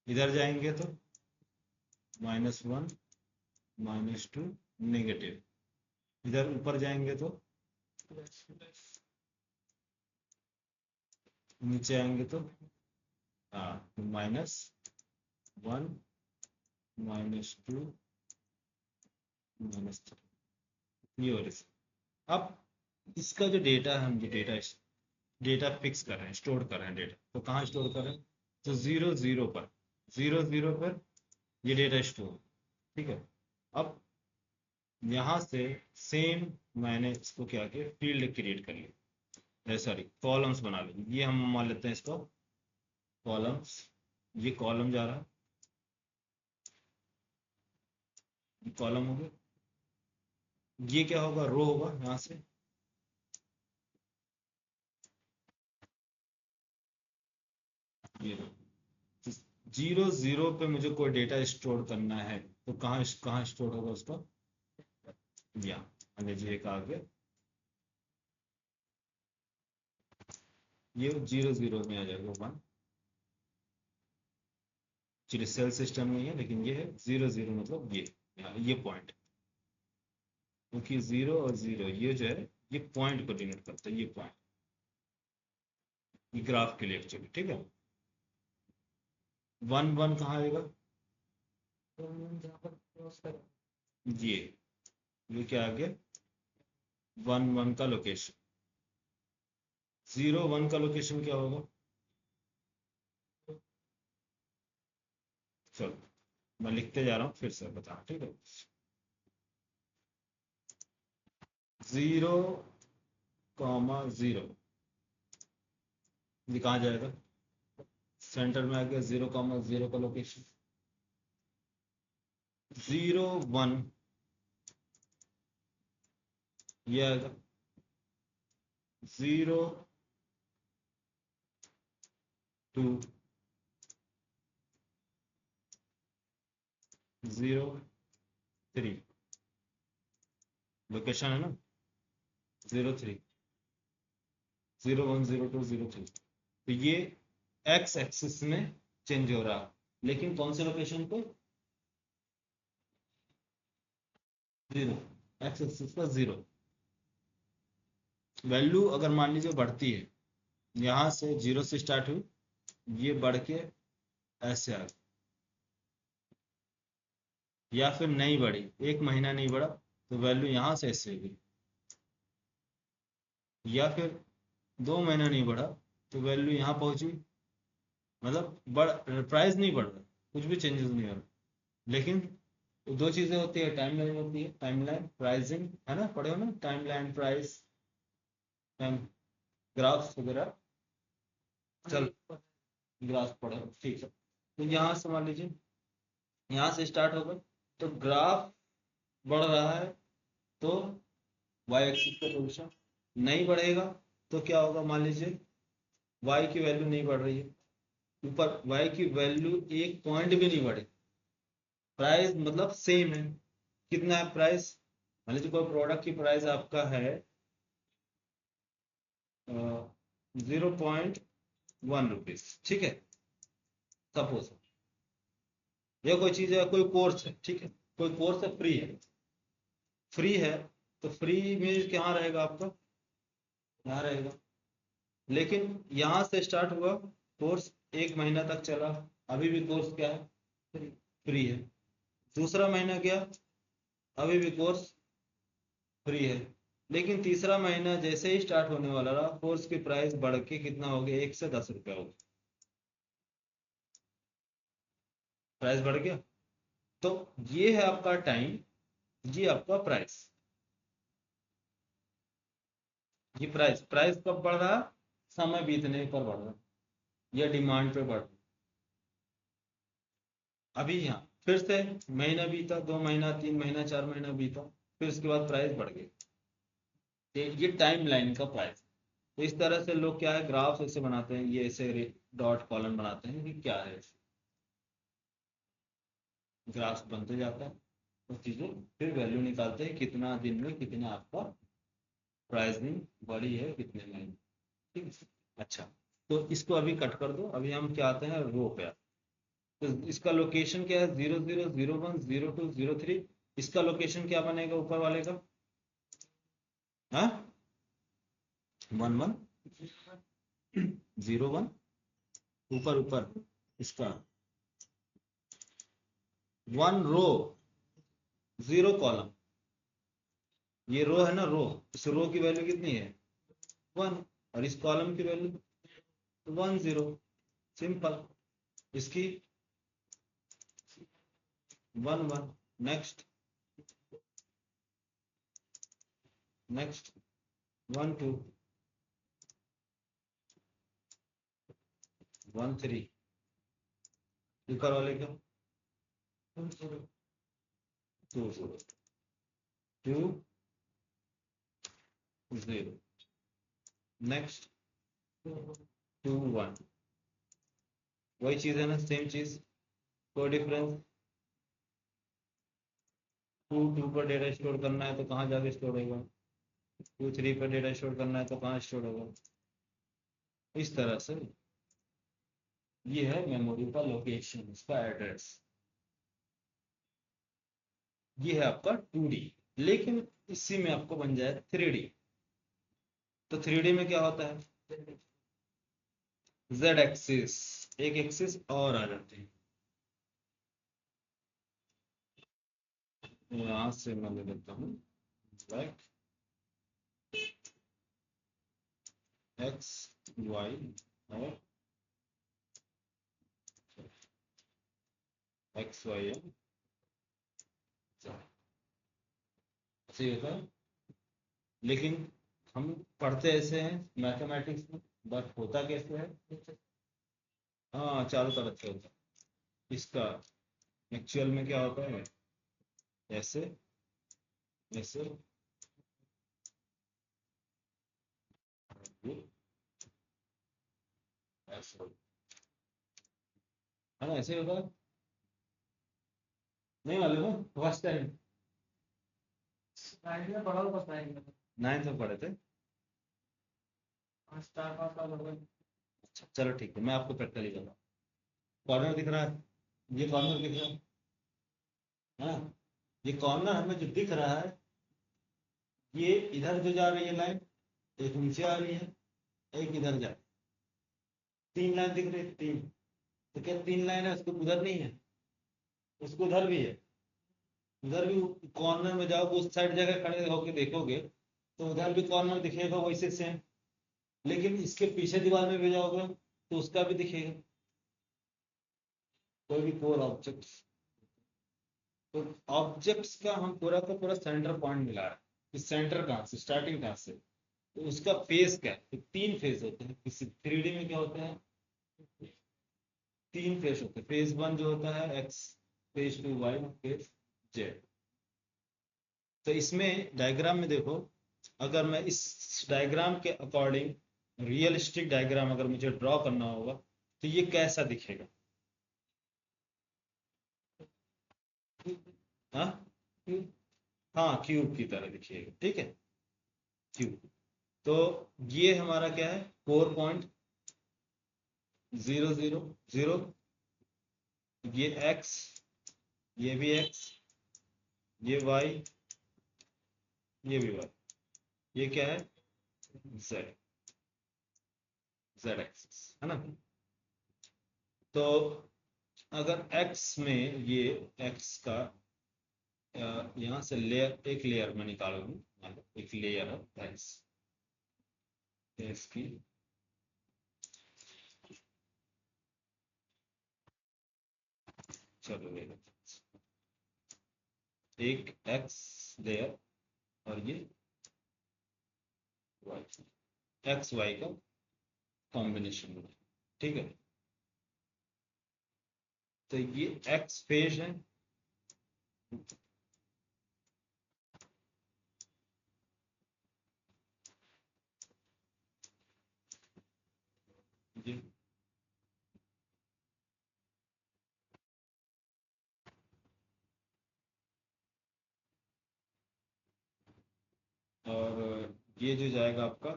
इधर जाएंगे तो -1 -2 नेगेटिव। इधर ऊपर जाएंगे तो नीचे आएंगे तो हाँ, -1 -2 -3, ये ओरिजिन। अब इसका जो डेटा है, हम जो डेटा फिक्स कर रहे हैं, स्टोर कर रहे हैं डेटा, तो कहाँ स्टोर कर रहे हैं, तो 0 0 पर, 0 0 पर ये डेटा स्टोर, ठीक है। अब यहाँ से सेम मैंने इसको क्या किया, फील्ड क्रिएट कर लिया, सॉरी कॉलम्स बना लिए। ये हम मान लेते हैं इसको कॉलम्स, ये कॉलम जा रहा है, कॉलम हो गया। ये क्या होगा, रो होगा यहाँ से, ये रो। 0 0 पे मुझे कोई डेटा स्टोर करना है तो कहाँ कहाँ स्टोर होगा उसका, यहाँ मान लीजिए एक आ गया, ये 0 0 में आ जाएगा 1। चलिए सेल सिस्टम नहीं है, लेकिन ये है 0 0 मतलब ये यहाँ ये पॉइंट, क्योंकि 0 और 0 ये जो है ये पॉइंट को डिनोट करता है, ये पॉइंट, ये ग्राफ के लिए एक्चुअली, ठीक है। 1 1 कहाँ आएगा, ये ये क्या आ गया, 1 1 का लोकेशन। 0 1 का लोकेशन क्या होगा, चलो मैं लिखते जा रहा हूँ फिर से बता, ठीक है। 0 0, ये कहाँ जाएगा, सेंटर में आ गया 0 0 का लोकेशन। 0 1 ये आएगा, 0 2 0 3 लोकेशन है ना, 0 3 0 1 0 2 0 3। तो ये एक्स एक्सिस में चेंज हो रहा है, लेकिन कौन से लोकेशन पे, 0, एक्स एक्सिस का 0। वैल्यू अगर मान लीजिए बढ़ती है, यहाँ से 0 से स्टार्ट हुई, ये बढ़ के ऐसे आ गई, या फिर नहीं बढ़ी, एक महीना नहीं बढ़ा, तो वैल्यू यहाँ से ऐसे हुई, या फिर 2 महीना नहीं बढ़ा तो वैल्यू यहाँ पहुंची, मतलब प्राइस नहीं बढ़ रहा, कुछ भी चेंजेस नहीं हो रहा। लेकिन दो चीजें होती है, टाइमलाइन होती है, टाइमलाइन प्राइसिंग है ना, पढ़े हो ना, टाइमलाइन प्राइस टाइम ग्राफ्स वगैरह, चल ग्राफ पढ़े हो, ठीक है। तो यहाँ से मान लीजिए, यहाँ से स्टार्ट होगा तो ग्राफ बढ़ रहा है, तो वाई एक्सिस का पोजीशन नहीं बढ़ेगा, तो क्या होगा, मान लीजिए वाई की वैल्यू नहीं बढ़ रही है, ऊपर वाई की वैल्यू एक पॉइंट भी नहीं बढ़े, प्राइस मतलब सेम है, कितना है प्राइस, मान लीजिए कोई प्रोडक्ट की प्राइस आपका है 0.1 रुपीज, ठीक है, सपोज ये कोई चीज है, कोई कोर्स है, ठीक है, कोई कोर्स है, फ्री है, फ्री है, तो फ्री में क्या रहेगा आपका, यहाँ रहेगा। लेकिन यहाँ से स्टार्ट हुआ कोर्स, 1 महीना तक चला, अभी भी कोर्स क्या है, फ्री है। दूसरा महीना गया, अभी भी कोर्स फ्री है। लेकिन तीसरा महीना जैसे ही स्टार्ट होने वाला रहा, कोर्स की प्राइस बढ़ के कितना हो गया, 1 से 10 रुपया हो गया, प्राइस बढ़ गया। तो ये है आपका टाइम, ये आपका प्राइस, ये प्राइस, प्राइस कब बढ़ रहा, समय बीतने पर बढ़ रहा, या डिमांड पे बढ़ रहा। अभी यहाँ फिर से महीना बीता, 2 महीना, 3 महीना, 4 महीना बीता, फिर उसके बाद प्राइस बढ़ गई, ये टाइम लाइन का प्राइस। तो इस तरह से लोग क्या है, ग्राफ ऐसे बनाते हैं, ये ऐसे डॉट कॉलम बनाते हैं कि क्या है, ग्राफ बनते जाता है, उस चीज़ों फिर वैल्यू निकालते हैं, कितना दिन में कितना आपका प्राइसिंग बढ़ी है, कितने महीने, ठीक है। अच्छा, तो इसको अभी कट कर दो, अभी हम क्या आते हैं रो पे। तो इसका लोकेशन क्या है, 00 01 02 03, इसका लोकेशन क्या बनेगा ऊपर वाले का, हाँ 11 01, ऊपर ऊपर इसका 1 रो 0 कॉलम, ये रो है ना, रो, इस रो की वैल्यू कितनी है 1, और इस कॉलम की वैल्यू 10, सिंपल, इसकी 1 1, नेक्स्ट नेक्स्ट 1 2 1 3, ऊपर वाले का 2 0 2 0, नेक्स्ट 2 1, वही चीज है ना, सेम चीज, कोई डिफरेंस, 2 पर डेटा स्टोर करना है तो कहाँ जाके स्टोर होगा, 2 3 पर डेटा स्टोर करना है तो कहाँ स्टोर होगा, इस तरह से। ये है मेमोरी का लोकेशन, इसका एड्रेस, ये है आपका 2D। लेकिन इसी में आपको बन जाए 3D, तो 3D में क्या होता है, Z एक्सिस, एक एक्सिस और आ जाती है, यहां से मैं ले लेता हूँ, लाइक एक्स वाई और एक्स वाई है, ऐसे ही होता है। लेकिन हम पढ़ते ऐसे हैं मैथमेटिक्स में, बट होता कैसे है, हाँ चारों तरफ से होता है, इसका एक्चुअल में क्या होता है, ऐसे ऐसे, ये ऐसे है ना, ऐसे होगा। नहीं मालूम है, फर्स्ट टाइम नाइन्थ में पढ़ा तो पता है। 9th में पढ़े थे। स्टार पास का लोग। अच्छा चलो ठीक है, मैं आपको प्रैक्टिकली कर रहा हूँ। कॉर्नर दिख रहा है, ये कॉर्नर दिख रहा है ना, ये कॉर्नर हमें जो दिख रहा है, ये इधर जो जा रही है लाइन, एक नीचे आ रही है, एक इधर जा रही है, 3 लाइन दिख रही है, 3। तो क्या 3 लाइन है, उसको उधर नहीं है, उसको उधर भी है, उधर भी कॉर्नर में जाओ, उस साइड जगह खड़े होके देखोगे तो उधर भी कॉर्नर दिखेगा वैसे सेम। लेकिन इसके पीछे दीवार में भी जाओगे तो उसका भी दिखेगा, कोई भी 4 ऑब्जेक्ट। तो ऑब्जेक्ट्स का हम पूरा का पूरा सेंटर पॉइंट मिला है कि सेंटर कहाँ से, स्टार्टिंग कहाँ से, तो उसका फेज क्या है। तो 3 फेज होते हैं किसी 3D में, क्या होते हैं, 3 फेज होते हैं। फेज 1 जो होता है X, phase 2 Y, phase Z. तो इसमें डायग्राम में देखो, अगर मैं इस डायग्राम के अकॉर्डिंग रियलिस्टिक डायग्राम अगर मुझे ड्रॉ करना होगा तो ये कैसा दिखेगा। हाँ, हाँ क्यूब की तरह दिखिएगा, ठीक है, क्यूब। तो ये हमारा क्या है, 4.000, ये एक्स, ये भी एक्स, ये वाई, ये भी वाई, ये क्या है, जेड, जेड एक्सिस है ना। तो अगर एक्स में ये एक्स का यहाँ से लेयर, एक लेयर में निकालूंगी, एक लेयर है एक्स, इसकी चलो ले लो, एक एक्स लेयर और ये वाई, एक्स वाई का कॉम्बिनेशन, ठीक है। तो ये एक्स फेज है, ये और ये जो जाएगा आपका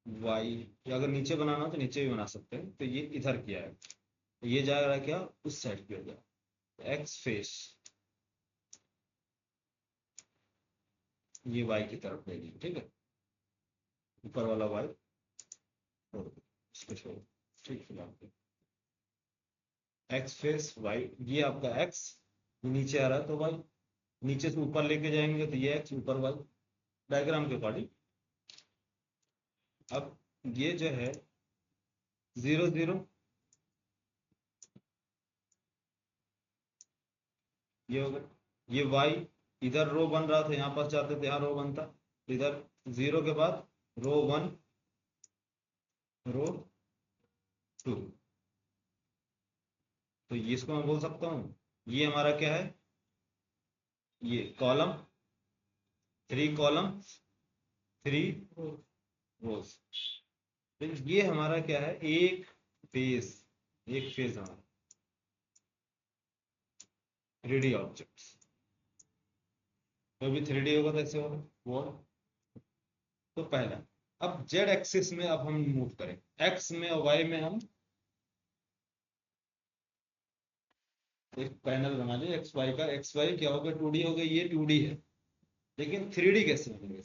वाई, या अगर नीचे बनाना हो तो नीचे भी बना सकते हैं। तो ये इधर किया है, तो ये जाएगा क्या, उस साइड पे हो गया एक्स फेस, ये वाई की तरफ रहेगी, ठीक है, ऊपर वाला वाई छोड़ दो, इसको छोड़ो, ठीक है फिलहाल। एक्स फेस वाई, ये आपका एक्स, नीचे आ रहा है तो वाई, नीचे से ऊपर लेके जाएंगे तो ये एक्स, ऊपर वाई, डायग्राम के अकॉर्डिंग। अब ये जो है 0 0, ये हो गया, ये वाई, इधर रो बन रहा था, यहाँ पर जाते थे यहाँ रो बनता, इधर 0 के बाद रो 1, रो 2। तो ये इसको मैं बोल सकता हूँ, ये हमारा क्या है, ये कॉलम, 3 कॉलम, 3 रोज। तो ये हमारा क्या है, फेज एक फेज हमारा 3D ऑब्जेक्ट्स। तो भी 3D होगा तो ऐसे होगा वो। तो पहला, अब जेड एक्सिस में अब हम मूव करें, एक्स में और वाई में हम एक पैनल बना लिया एक्स वाई का। एक्स वाई क्या होगा, 2D हो गया, ये 2D है, लेकिन 3D कैसे बनेगा,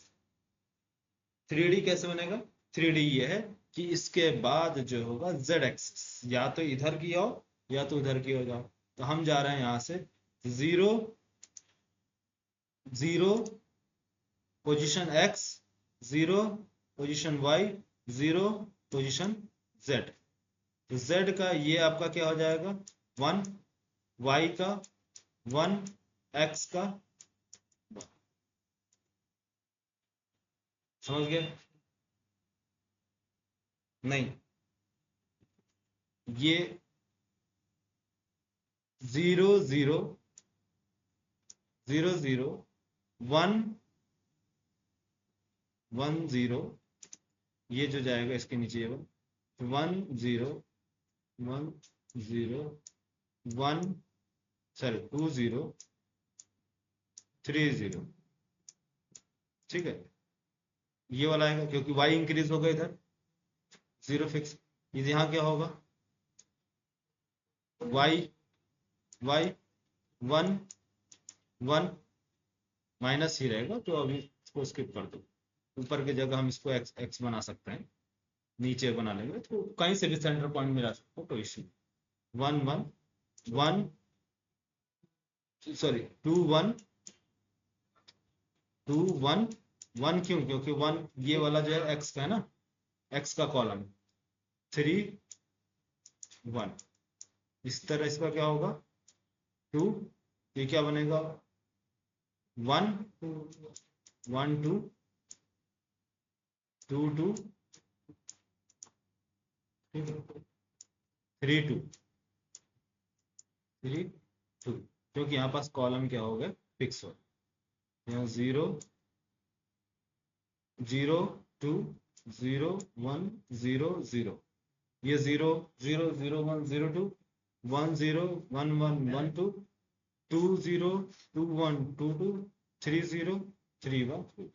3D कैसे बनेगा, 3D ये है कि इसके बाद जो होगा जेड एक्सिस, या तो इधर की हो या तो उधर की हो जाओ। तो हम जा रहे हैं यहाँ से 0 0 position X, 0 position Y, 0 position Z. तो जेड का ये आपका क्या हो जाएगा, 1, वाई का 1, एक्स का 1। समझ गए, नहीं, ये 0 0 0 0 1 1 0, ये जो जाएगा इसके नीचे ये 1 0 1 0 1, सॉरी 2 0 3 0, ठीक है। ये वाला आएगा क्योंकि y इंक्रीज होगा इधर, 0 फिक्स। यहाँ क्या होगा, y 1 1 माइनस ही रहेगा, तो अभी इसको स्किप कर दो। ऊपर की जगह हम इसको x बना सकते हैं, नीचे बना लेंगे, तो कहीं से भी सेंटर पॉइंट मिला सकते हो, कोई इश्यू। 1 1 1, सॉरी 2 1 2 1 1, क्यों, क्योंकि 1 ये वाला जो है x का है ना, x का कॉलम। 3 1, इस तरह इसका क्या होगा 2, ये क्या बनेगा 1 1 2 2 2, ठीक है, 3 2 3 2, क्योंकि यहाँ पास कॉलम क्या हो गया फिक्स हो। यहाँ 0 0 2 0 1 0 0, ये 0 0 0 1 0 2 1 0 1 1 1 2 2 0 2 1 2 2 3 0 3 1,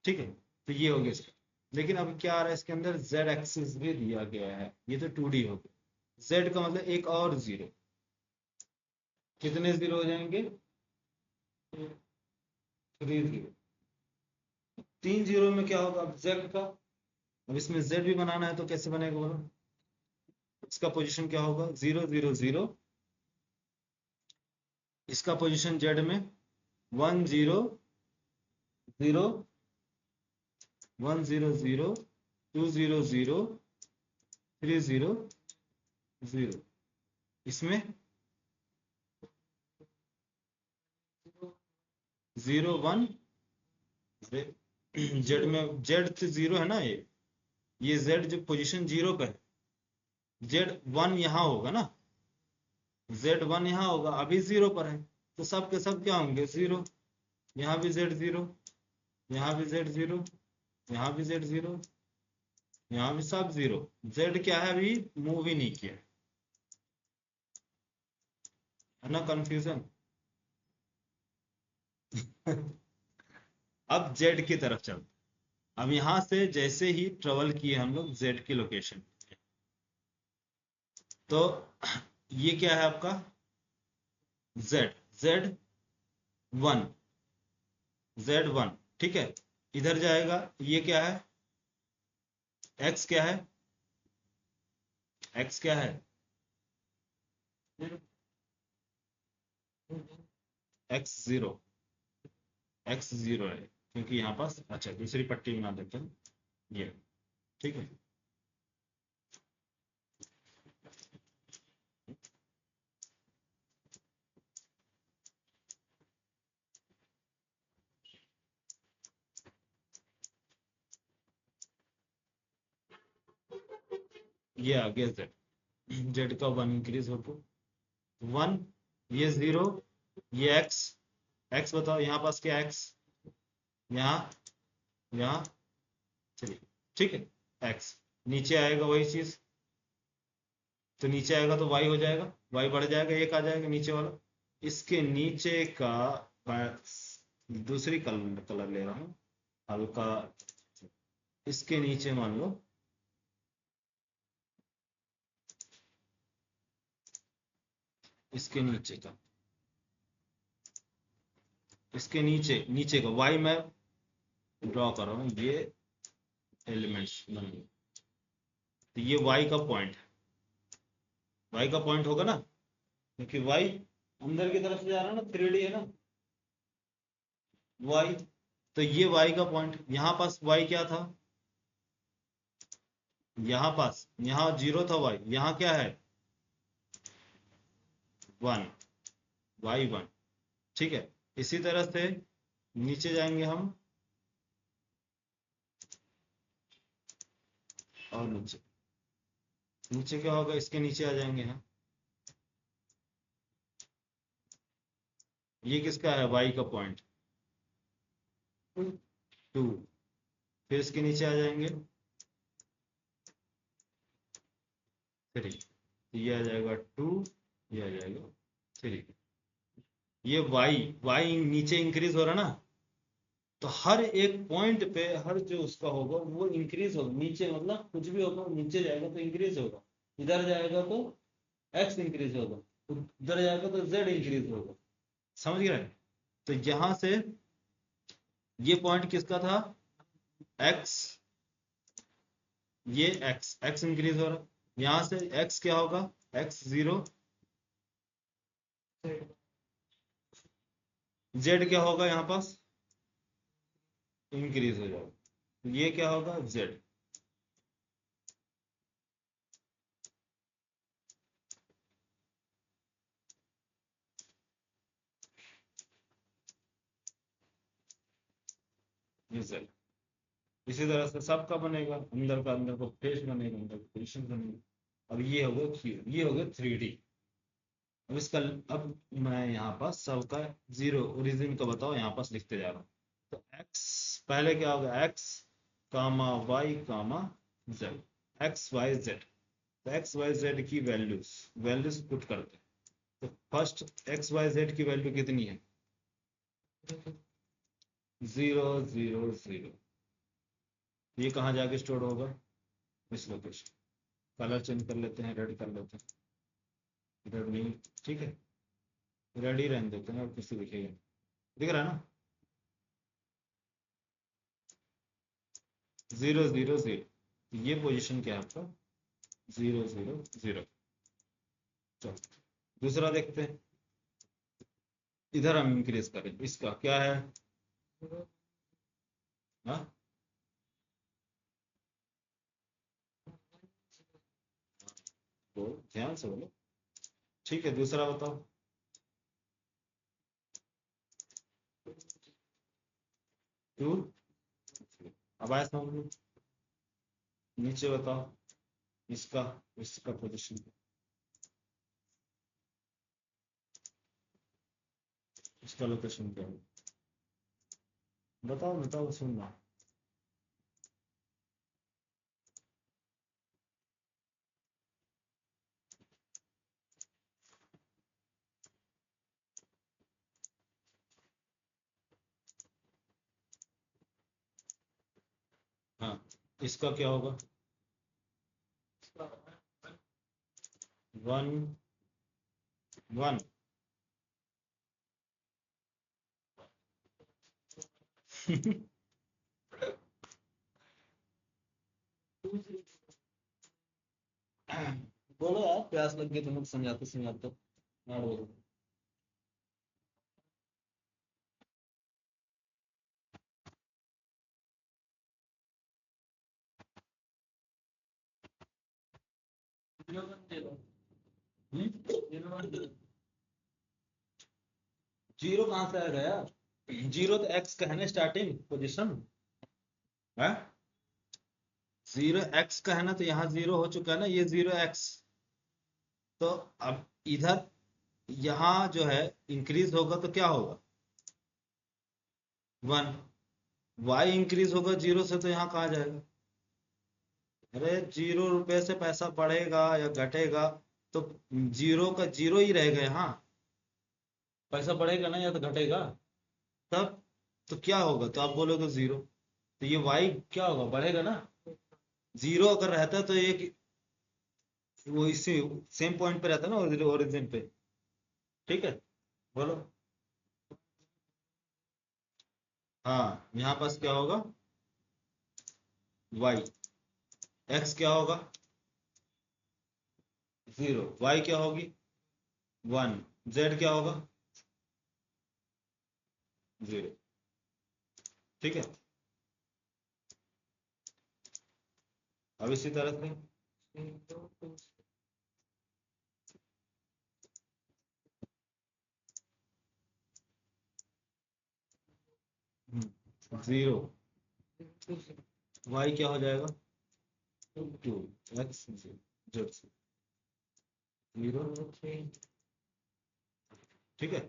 ठीक है। तो ये हो गया इसका। लेकिन अब क्या आ रहा है इसके अंदर, z एक्सिस भी दिया गया है, ये तो 2D हो गया। z का मतलब एक और 0, कितने 0 हो जाएंगे 3 0। 3 0 में क्या होगा अब z का, अब इसमें z भी बनाना है तो कैसे बनेगा बोलो। इसका पोजीशन क्या होगा 0 0 0, इसका पोजीशन z में 1 0 0 1 0 0 2 0 0 3 0 0, इसमें 0 1, जेड में जेड तो 0 है ना, ये जेड जो पोजीशन 0 पे है, जेड 1 यहाँ होगा ना, जेड 1 यहाँ होगा, अभी 0 पर है, तो सब के सब क्या होंगे 0। यहाँ भी जेड 0, यहाँ भी जेड 0, यहाँ भी जेड 0, यहाँ भी सब 0। जेड क्या है अभी मूव ही नहीं किया, है ना कंफ्यूजन। अब जेड की तरफ चलते, अब यहां से जैसे ही ट्रेवल किए हम लोग जेड की लोकेशन, तो ये क्या है आपका जेड जेड 1 जेड 1, ठीक है। इधर जाएगा, ये क्या है एक्स, क्या है एक्स, क्या है एक्स 0, एक्स 0 है, क्योंकि यहाँ पास अच्छा दूसरी पट्टी बना देते हैं ये, ठीक है। ये आ गया जेड, जेड का 1 इंक्रीज होकर 1, ये 0, ये एक्स, एक्स बताओ यहाँ पास क्या एक्स, यहाँ यहाँ 3, ठीक है। एक्स नीचे आएगा वही चीज, तो नीचे आएगा तो वाई हो जाएगा, वाई बढ़ जाएगा, एक आ जाएगा नीचे वाला। इसके नीचे का दूसरी कलर कलर ले रहा हूँ हल्का, इसके नीचे मान लो इसके नीचे का, इसके नीचे नीचे का वाई मैं ड्रॉ कर रहा हूँ, ये एलिमेंट्स बन गए, तो ये वाई का पॉइंट है, वाई का पॉइंट होगा ना, क्योंकि वाई अंदर की तरफ से जा रहा है ना, 3D है ना वाई, तो ये वाई का पॉइंट। यहाँ पास वाई क्या था, यहाँ पास यहाँ 0 था वाई, यहाँ क्या है 1, वाई 1, ठीक है। इसी तरह से नीचे जाएंगे हम, और नीचे नीचे क्या होगा, इसके नीचे आ जाएंगे हम, ये किसका है, y का पॉइंट 2। फिर इसके नीचे आ जाएंगे 3, ये आ जाएगा 2, ये आ जाएगा 3। ये y नीचे इंक्रीज हो रहा ना, तो हर एक पॉइंट पे हर जो उसका होगा वो इंक्रीज होगा, नीचे मतलब कुछ भी होगा नीचे जाएगा तो इंक्रीज होगा, इधर जाएगा तो x इंक्रीज होगा, उधर जाएगा तो z इंक्रीज होगा। समझ गए? तो यहां से ये पॉइंट किसका था, x, ये x इंक्रीज हो रहा, यहां से x क्या होगा, x 0, z क्या होगा यहाँ पास, इंक्रीज हो जाएगा, ये क्या होगा z। ये z इसी तरह से सबका बनेगा, अंदर का फेस बनेगा, अंदर का पोजिशन बनेगा। अब ये हो गया क्यू, ये हो गया 3D। अब इसका, अब मैं यहाँ पास सबका जीरो ओरिजिन का बताओ यहाँ पास लिखते जा रहा हूँ। तो x पहले क्या होगा, x कामा y कामा z, x y z। तो x y z की वैल्यूज वैल्यूज पुट करते हैं। तो फर्स्ट x y z की वैल्यू कितनी है, 0 0 0। ये कहाँ जाके स्टोर होगा, इस लोकेशन। कलर चेंज कर लेते हैं, रेड कर लेते हैं, रेड नहीं, ठीक है, रेड ही रहने देते हैं और किसी दिखेगा, दिख रहा है ना, 0 0 0। ये पोजीशन क्या है आपका, 0 0 0। चलो दूसरा देखते हैं, इधर हम इंक्रीज करें, इसका क्या है, हाँ तो ध्यान से बोलो, ठीक है, दूसरा बताओ, 2। अब आया समझ में, नीचे बताओ इसका, इसका पोजीशन, इसका लोकेशन क्या है, बताओ बताओ सुनना। हाँ इसका क्या होगा, 1 1। बोलो यार, प्यास लग गई तुमको, समझाते समझाते यार बोलो। 0 कहाँ से आएगा यार, 0 तो x का है ना स्टार्टिंग पोजीशन है, 0 x का है ना, तो यहाँ 0 हो चुका है ना, ये 0 x। तो अब इधर यहाँ जो है इंक्रीज होगा तो क्या होगा, 1। y इंक्रीज होगा 0 से तो यहाँ कहाँ जाएगा, अरे 0 रुपए से पैसा बढ़ेगा या घटेगा तो 0 का 0 ही रहेगा यहाँ, पैसा बढ़ेगा ना या तो घटेगा, तब तो क्या होगा, तो आप बोलोगे 0, तो ये y क्या होगा, बढ़ेगा ना। 0 अगर रहता तो एक वो इसी सेम पॉइंट पे रहता ना, ओरिजिन पे, ठीक है, बोलो। हाँ यहाँ पास क्या होगा, y, x क्या होगा 0, y क्या होगी 1, z क्या होगा 0, ठीक है। अब इसी तरह से 0, y क्या हो जाएगा 2, x 0 0, ठीक है।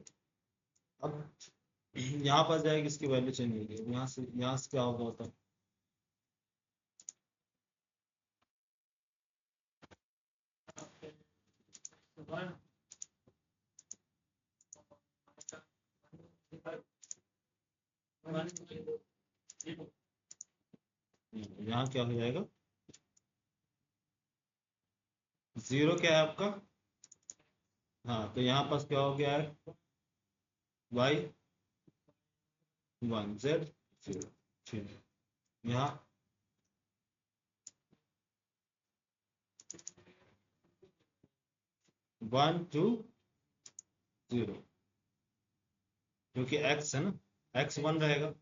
अब यहाँ पर जाएगी, इसकी वैल्यू चेंज होगी, यहाँ से क्या होगा होता है? यहाँ क्या हो जाएगा? 0 क्या है आपका? हाँ, तो यहाँ पास क्या हो गया है? y 1 z 0। ठीक है, यहाँ 1 2 0, क्योंकि x है ना, x 1 रहेगा,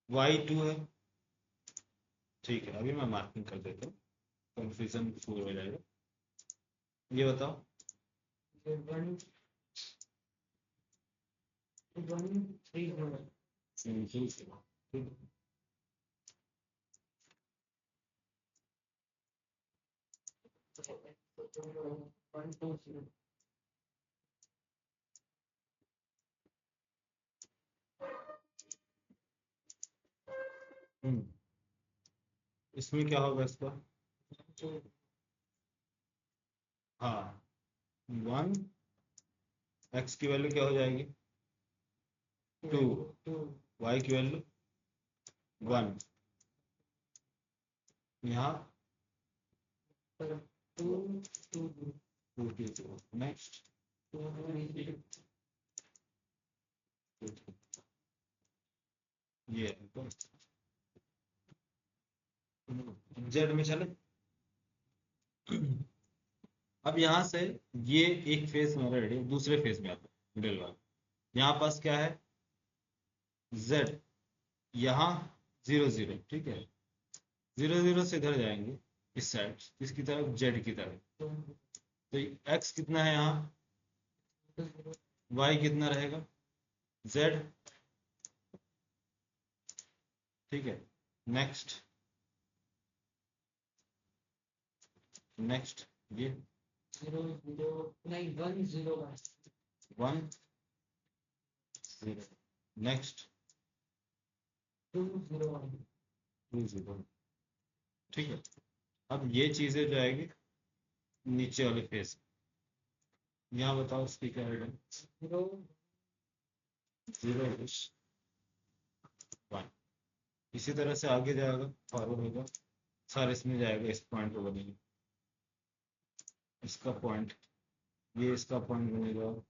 y 2 है। ठीक है, अभी मैं मार्किंग कर देता हूँ, कंफ्यूजन दूर हो जाएगा। ये बताओ, 1 3 1 2 0 इसमें क्या होगा इसका? हाँ, 1, x की वैल्यू क्या हो जाएगी? 2, y की वैल्यू 1, यहाँ 2 2 नेक्स्ट ये जेड में चले। अब यहाँ से ये एक फेस में रेडी, दूसरे फेस में आता है मिडिल वाला। यहाँ पास क्या है? z, यहाँ 0 0, ठीक है, 0 0 से इधर जाएंगे, इस साइड, इसकी तरफ, z की तरफ। तो x कितना है यहाँ? y कितना रहेगा? z। ठीक है, नेक्स्ट नेक्स्ट ये 0 0 नहीं 1 0 1 0, नेक्स्ट 2 0 1 2 0। ठीक है, अब ये चीजें जो आएगी नीचे वाले फेस, यहाँ बताओ इसकी क्या है? 0 0 1। इसी तरह से आगे जाएगा, फॉरवर्ड होगा, सर इसमें जाएगा, इस पॉइंट को बनेगा, इसका पॉइंट, ये इसका पॉइंट बनेगा,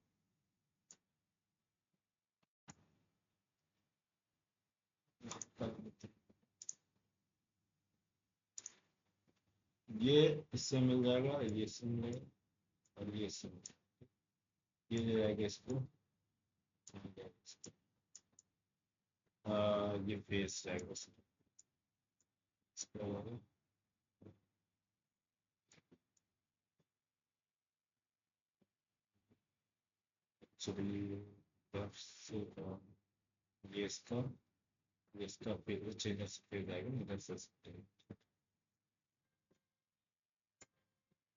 ये इससे मिल जाएगा, ये इससे मिलेगा, और ये इससे मिलेगा, ये जो जाएगा इसको, ये फेस जाएगा इसको होगा। चलिए, ये इसका फिर चेंजर से फिर आएगा, इधर से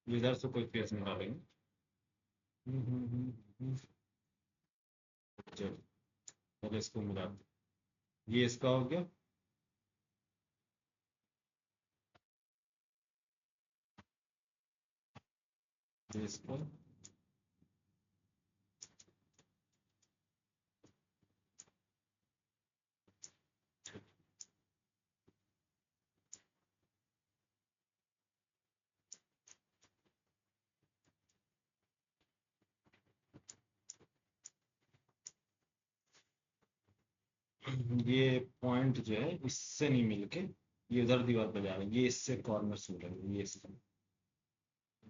इधर से कोई फेस में डालेंगे। चलो पहले इसको मिला दो, ये इसका हो गया, ये इसका, ये पॉइंट जो है इससे नहीं मिलके ये उधर दीवार पे जा रहा है, ये इससे कॉर्नर से मिलेगा,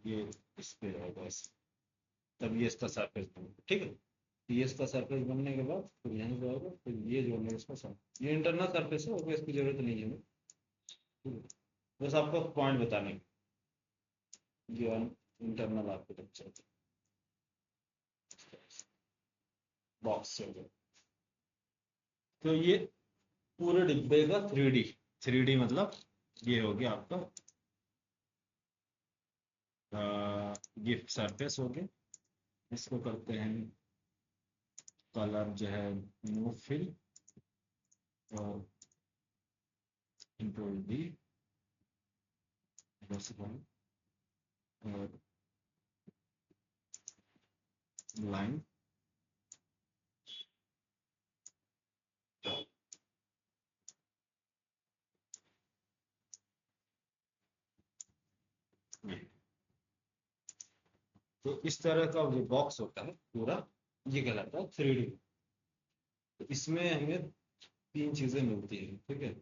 ये इस पे जाएगा ऐसे, तब ये इसका सरफेस बनेगा। ठीक है, ये इसका सरफेस बनने के बाद फिर यहाँ पे आएगा, फिर ये जो है इसका सरफेस, ये इंटरनल सरफेस है, उसको इसकी जरूरत नहीं है। ठीक है? बस आपको पॉइंट बताने की, ये इंटरनल आर्किटेक्चर बॉक्स से हो गया। तो ये पूरे डिब्बे का 3D मतलब ये हो गया आपका गिफ्ट सरफेस हो गया। इसको करते हैं कलर जो है नो फिल और कंट्रोल डी और लाइन तो इस तरह का जो बॉक्स होता है पूरा, ये कहलाता है 3D। तो इसमें हमें तीन चीजें मिलती है, ठीक है।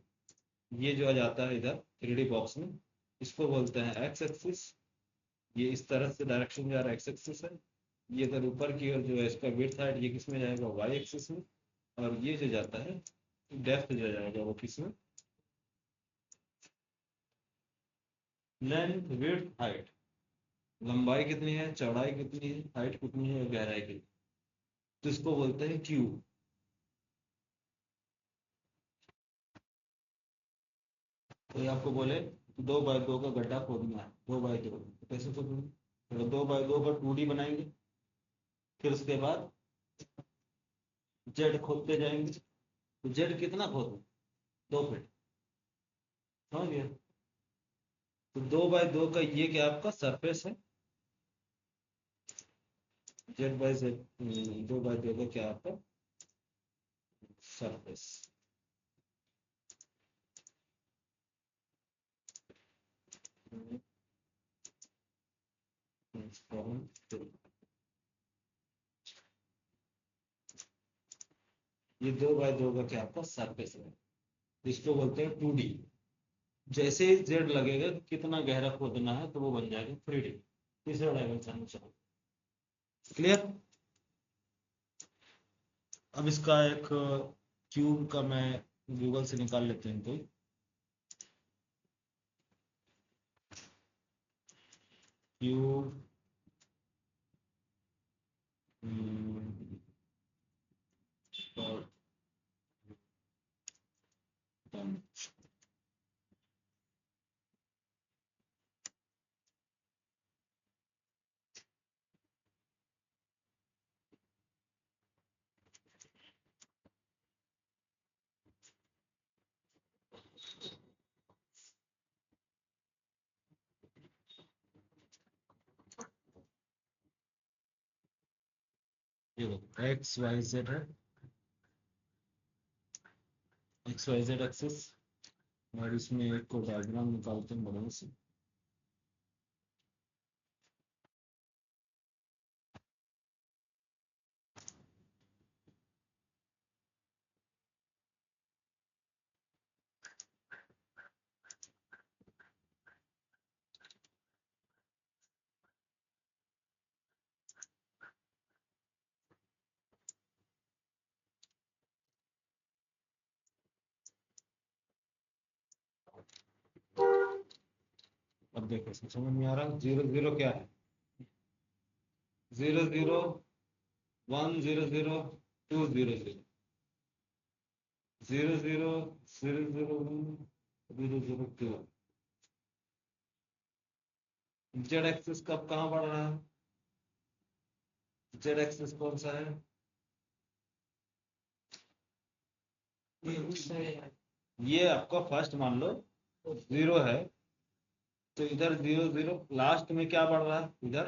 ये जो आ जाता है इधर 3D बॉक्स में, इसको बोलते हैं एक्स एक्सिस। ये इस तरह से डायरेक्शन जा रहा है, एक्स एक्सिस है। ये इधर ऊपर की ओर जो है इसका विड्थ हाइट, ये किस में जाएगा, वाई एक्सिस में। और ये जो जाता है डेप्थ जो जाएगा वो किस में, लेंथ विड्थ हाइट। लंबाई कितनी है, चौड़ाई कितनी है, हाइट कितनी है, गहराई कितनी है, तो इसको बोलते हैं क्यूब। तो ये आपको बोले 2x2 का गड्ढा खोदना है, 2x2 तो कैसे खोदेंगे, तो 2x2 का 2D बनाएंगे। फिर उसके बाद जेड खोदते जाएंगे। तो जेड कितना खोद, 2 फीट, समझ गया। तो 2x2 का ये क्या आपका सरफेस है, जेड बाई जेड, 2x2 का क्या आपका सरफेस। ये 2x2 का क्या आपका सरफेस है, इसको बोलते हैं 2D। जैसे ही जेड लगेगा कि कितना गहरा खोदना है तो वो बन जाएगा 3D, तीसरा डायमेंशन में। चलो क्लियर। अब इसका एक क्यूब का मैं गूगल से निकाल लेते हैं कोई। क्यूब और ये देखो एक्स वाई जेड है, एक्स वाई जेड एक्सिस। और इसमें एक को डायग्राम निकालते हैं बड़े से। अब देखो समझ में आ रहा है, 0 0 क्या है, 0 0 1 0 0 2 0 0 0 0 0 0 1 0 0 2। जेड एक्सिस कब कहाँ बढ़ रहा है, जेड एक्सिस कौन सा है, ये आपका फर्स्ट मान लो 0 है, तो इधर 0 0 लास्ट में क्या बढ़ रहा है इधर,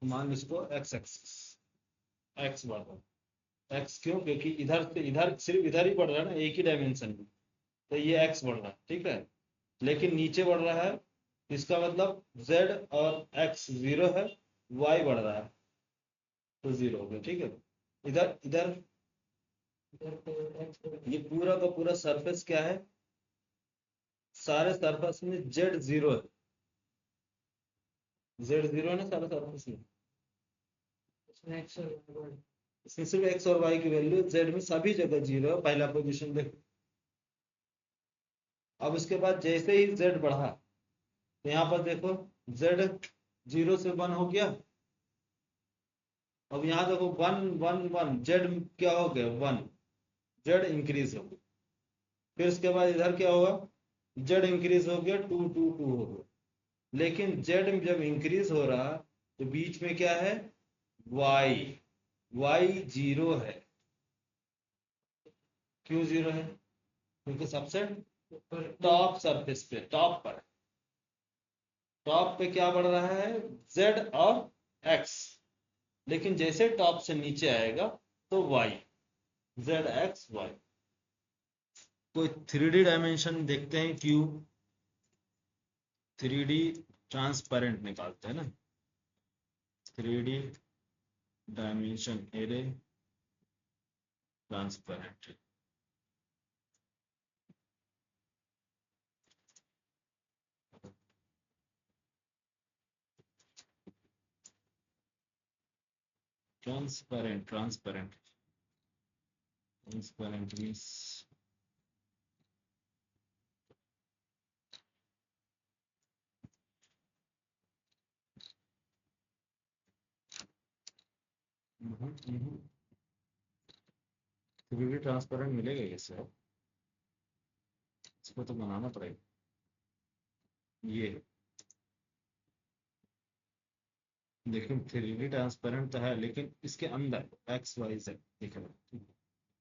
मान इसको एक्स एक्सिस, एक्स बढ़ रहा है। एक्स क्यों, क्योंकि इधर से इधर सिर्फ इधर ही बढ़ रहा है ना, एक ही डायमेंशन में, तो ये एक्स बढ़ रहा है, ठीक है। लेकिन नीचे बढ़ रहा है, इसका मतलब जेड और एक्स 0 है, वाई बढ़ रहा है तो 0 हो गया, ठीक है। इधर इधर ये पूरा का पूरा सरफेस क्या है, सारे सरफेस में जेड 0 है, जेड 0 है ना सारे सरफेस में। इसमें सिर्फ एक्स और वाई की वैल्यू, जेड में सभी जगह 0 है, पहला पोजीशन देखो। अब उसके बाद जैसे ही जेड बढ़ा, तो यहाँ पर देखो जेड 0 से 1 हो गया। अब यहाँ देखो 1 1 1, जेड क्या हो गया 1, जेड इंक्रीज हो गया। फिर उसके बाद इधर क्या होगा, जेड इंक्रीज हो गया 2 2 2 हो गया। लेकिन जेड जब इंक्रीज हो रहा तो बीच में क्या है, वाई, वाई जीरो है। क्यों जीरो है? क्योंकि सबसे ऊपर टॉप सरफेस पे, टॉप पर, टॉप पे क्या बढ़ रहा है? जेड और एक्स। लेकिन जैसे टॉप से नीचे आएगा तो वाई, जेड एक्स वाई। कोई थ्री डी डायमेंशन देखते हैं, क्यूब, थ्री डी ट्रांसपेरेंट निकालते हैं ना, three D dimension array transparent. Transparent, transparent, transparent means three D transparent मिलेगा कैसे? इसको तो बनाना पड़ेगा। ये लेकिन थ्री डी ट्रांसपेरेंट तो है, लेकिन इसके अंदर एक्स वाई जेड दिख रहा है।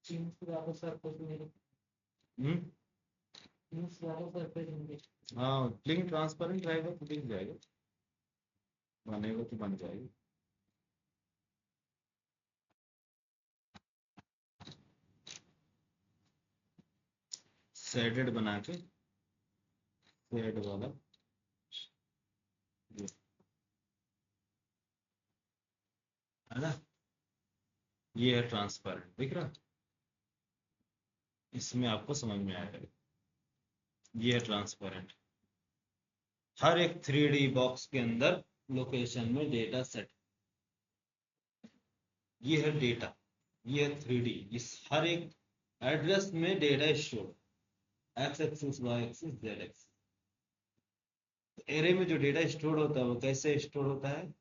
जीन्स वाला सरफेस मेरे हम्म, जीन्स वाला सरफेस होंगे। हाँ, लेकिन ट्रांसपेरेंट रहेगा तो दिख जाएगा, बनेगा तो बन जाएगा। शेडेड बना के, शेड वाला ये है ना, ये है ट्रांसपेरेंट, दिख रहा? इसमें आपको समझ में आएगा। ये है ट्रांसपेरेंट। हर एक थ्री डी बॉक्स के अंदर लोकेशन में डेटा सेट, ये है डेटा, ये है थ्री डी। इस हर एक एड्रेस में data store, X axis Y axis Z axis. Array में जो डेटा स्टोर होता है वो कैसे स्टोर होता है?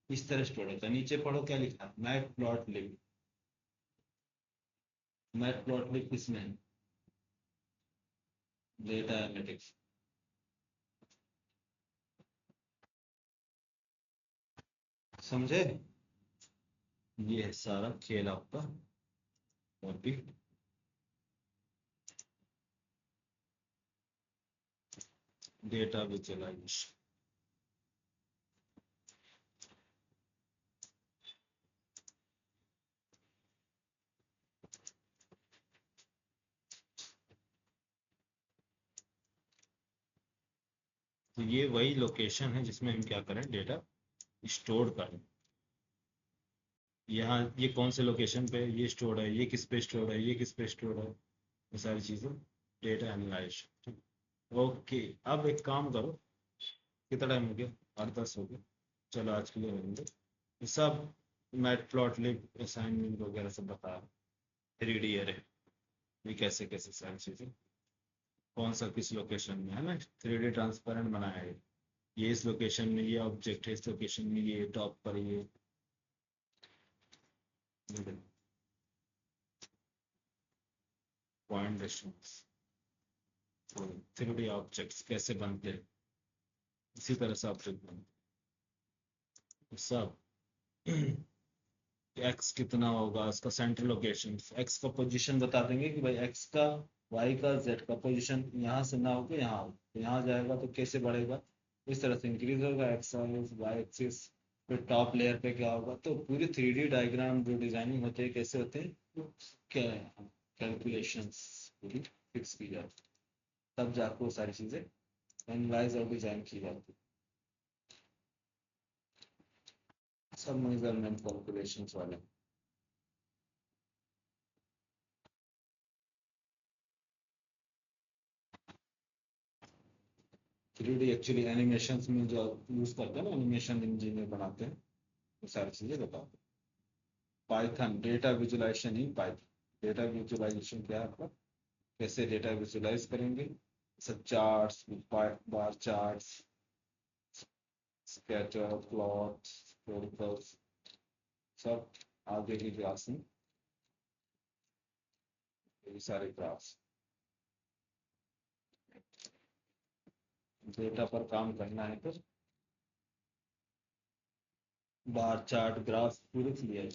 इस तरह स्टोर होता है। नीचे पढ़ो क्या लिखा है, मैट प्लॉट लिब। मैट प्लॉट लिब किसमें है? Data analytics. समझे? ये है सारा खेल आपका। और भी डेटा विजुअलाइजेशन, तो ये वही लोकेशन है जिसमें हम क्या करें, डेटा स्टोर करें। यहाँ ये कौन से लोकेशन पे ये स्टोर है, ये किस पे स्टोर है, ये किस पे स्टोर है, ये सारी चीजें डेटा एनालाइजेशन। ओके, अब एक काम करो, कितना टाइम हो गया? 8-10 हो गया। चलो आज के लिए रहेंगे ये सब। मैट प्लॉट लिब असाइनमेंट वगैरह सब बता, थ्री डी अरे ये कैसे कैसे सारी चीजें, कौन सा किस लोकेशन में है ना, थ्री डी ट्रांसपेरेंट बनाया है। ये इस लोकेशन में, ये ऑब्जेक्ट है इस लोकेशन में, ये टॉप पर, ये point distance. Three D objects कैसे बनते हैं, इसी तरह से ऑब्जेक्ट बनते हैं सब। एक्स कितना होगा, उसका सेंट्रल लोकेशन, एक्स का पोजीशन बता देंगे कि भाई एक्स का, वाई का, जेड का पोजीशन यहाँ से ना होकर यहाँ हो, तो यहाँ जाएगा तो कैसे बढ़ेगा, इस तरह से इंक्रीज होगा एक्स वाई एक्सिस। फिर टॉप लेयर पे क्या होगा, तो पूरी थ्री डी डायग्राम जो डिजाइनिंग होते हैं कैसे होते हैं, क्या कैलकुलेशंस पूरी फिक्स की जाती है, तब जाकर वो सारी चीजें एनालाइज और डिजाइन की जाती है, सब मेजरमेंट कैलकुलेशंस वाले। थ्री डी एक्चुअली एनिमेशन में जो यूज करते हैं ना, एनिमेशन इंजीनियर बनाते हैं, वो सारी चीजें बताते हैं। Python data visualisation in Python. Data visualisation क्या है आपका, कैसे डेटा विजुअलाइज करेंगे, सब charts, bar charts, scatter plot, historicals, सब आगे की क्लास में ये सारे क्लास डेटा पर काम करना है तो बार चार्ट ग्राफ पूरे लिया है।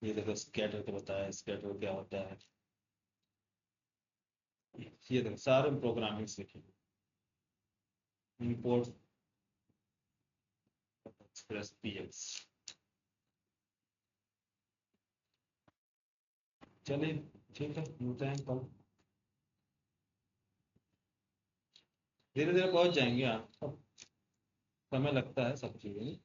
ये देखो स्कैटर का बताया, स्कैटर क्या होता है। ये देखो सारे प्रोग्रामिंग सीखे। Import express px. चलिए ठीक है, मिलते हैं कल। धीरे धीरे पहुंच जाएंगे आप, सब समय लगता है सब चीज़ों में।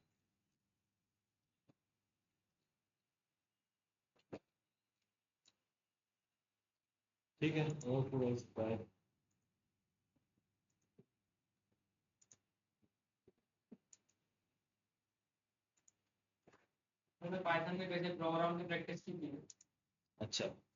ठीक है, ओके, बाय। मैंने पाइथन में कैसे प्रोग्राम की प्रैक्टिस की थी। अच्छा।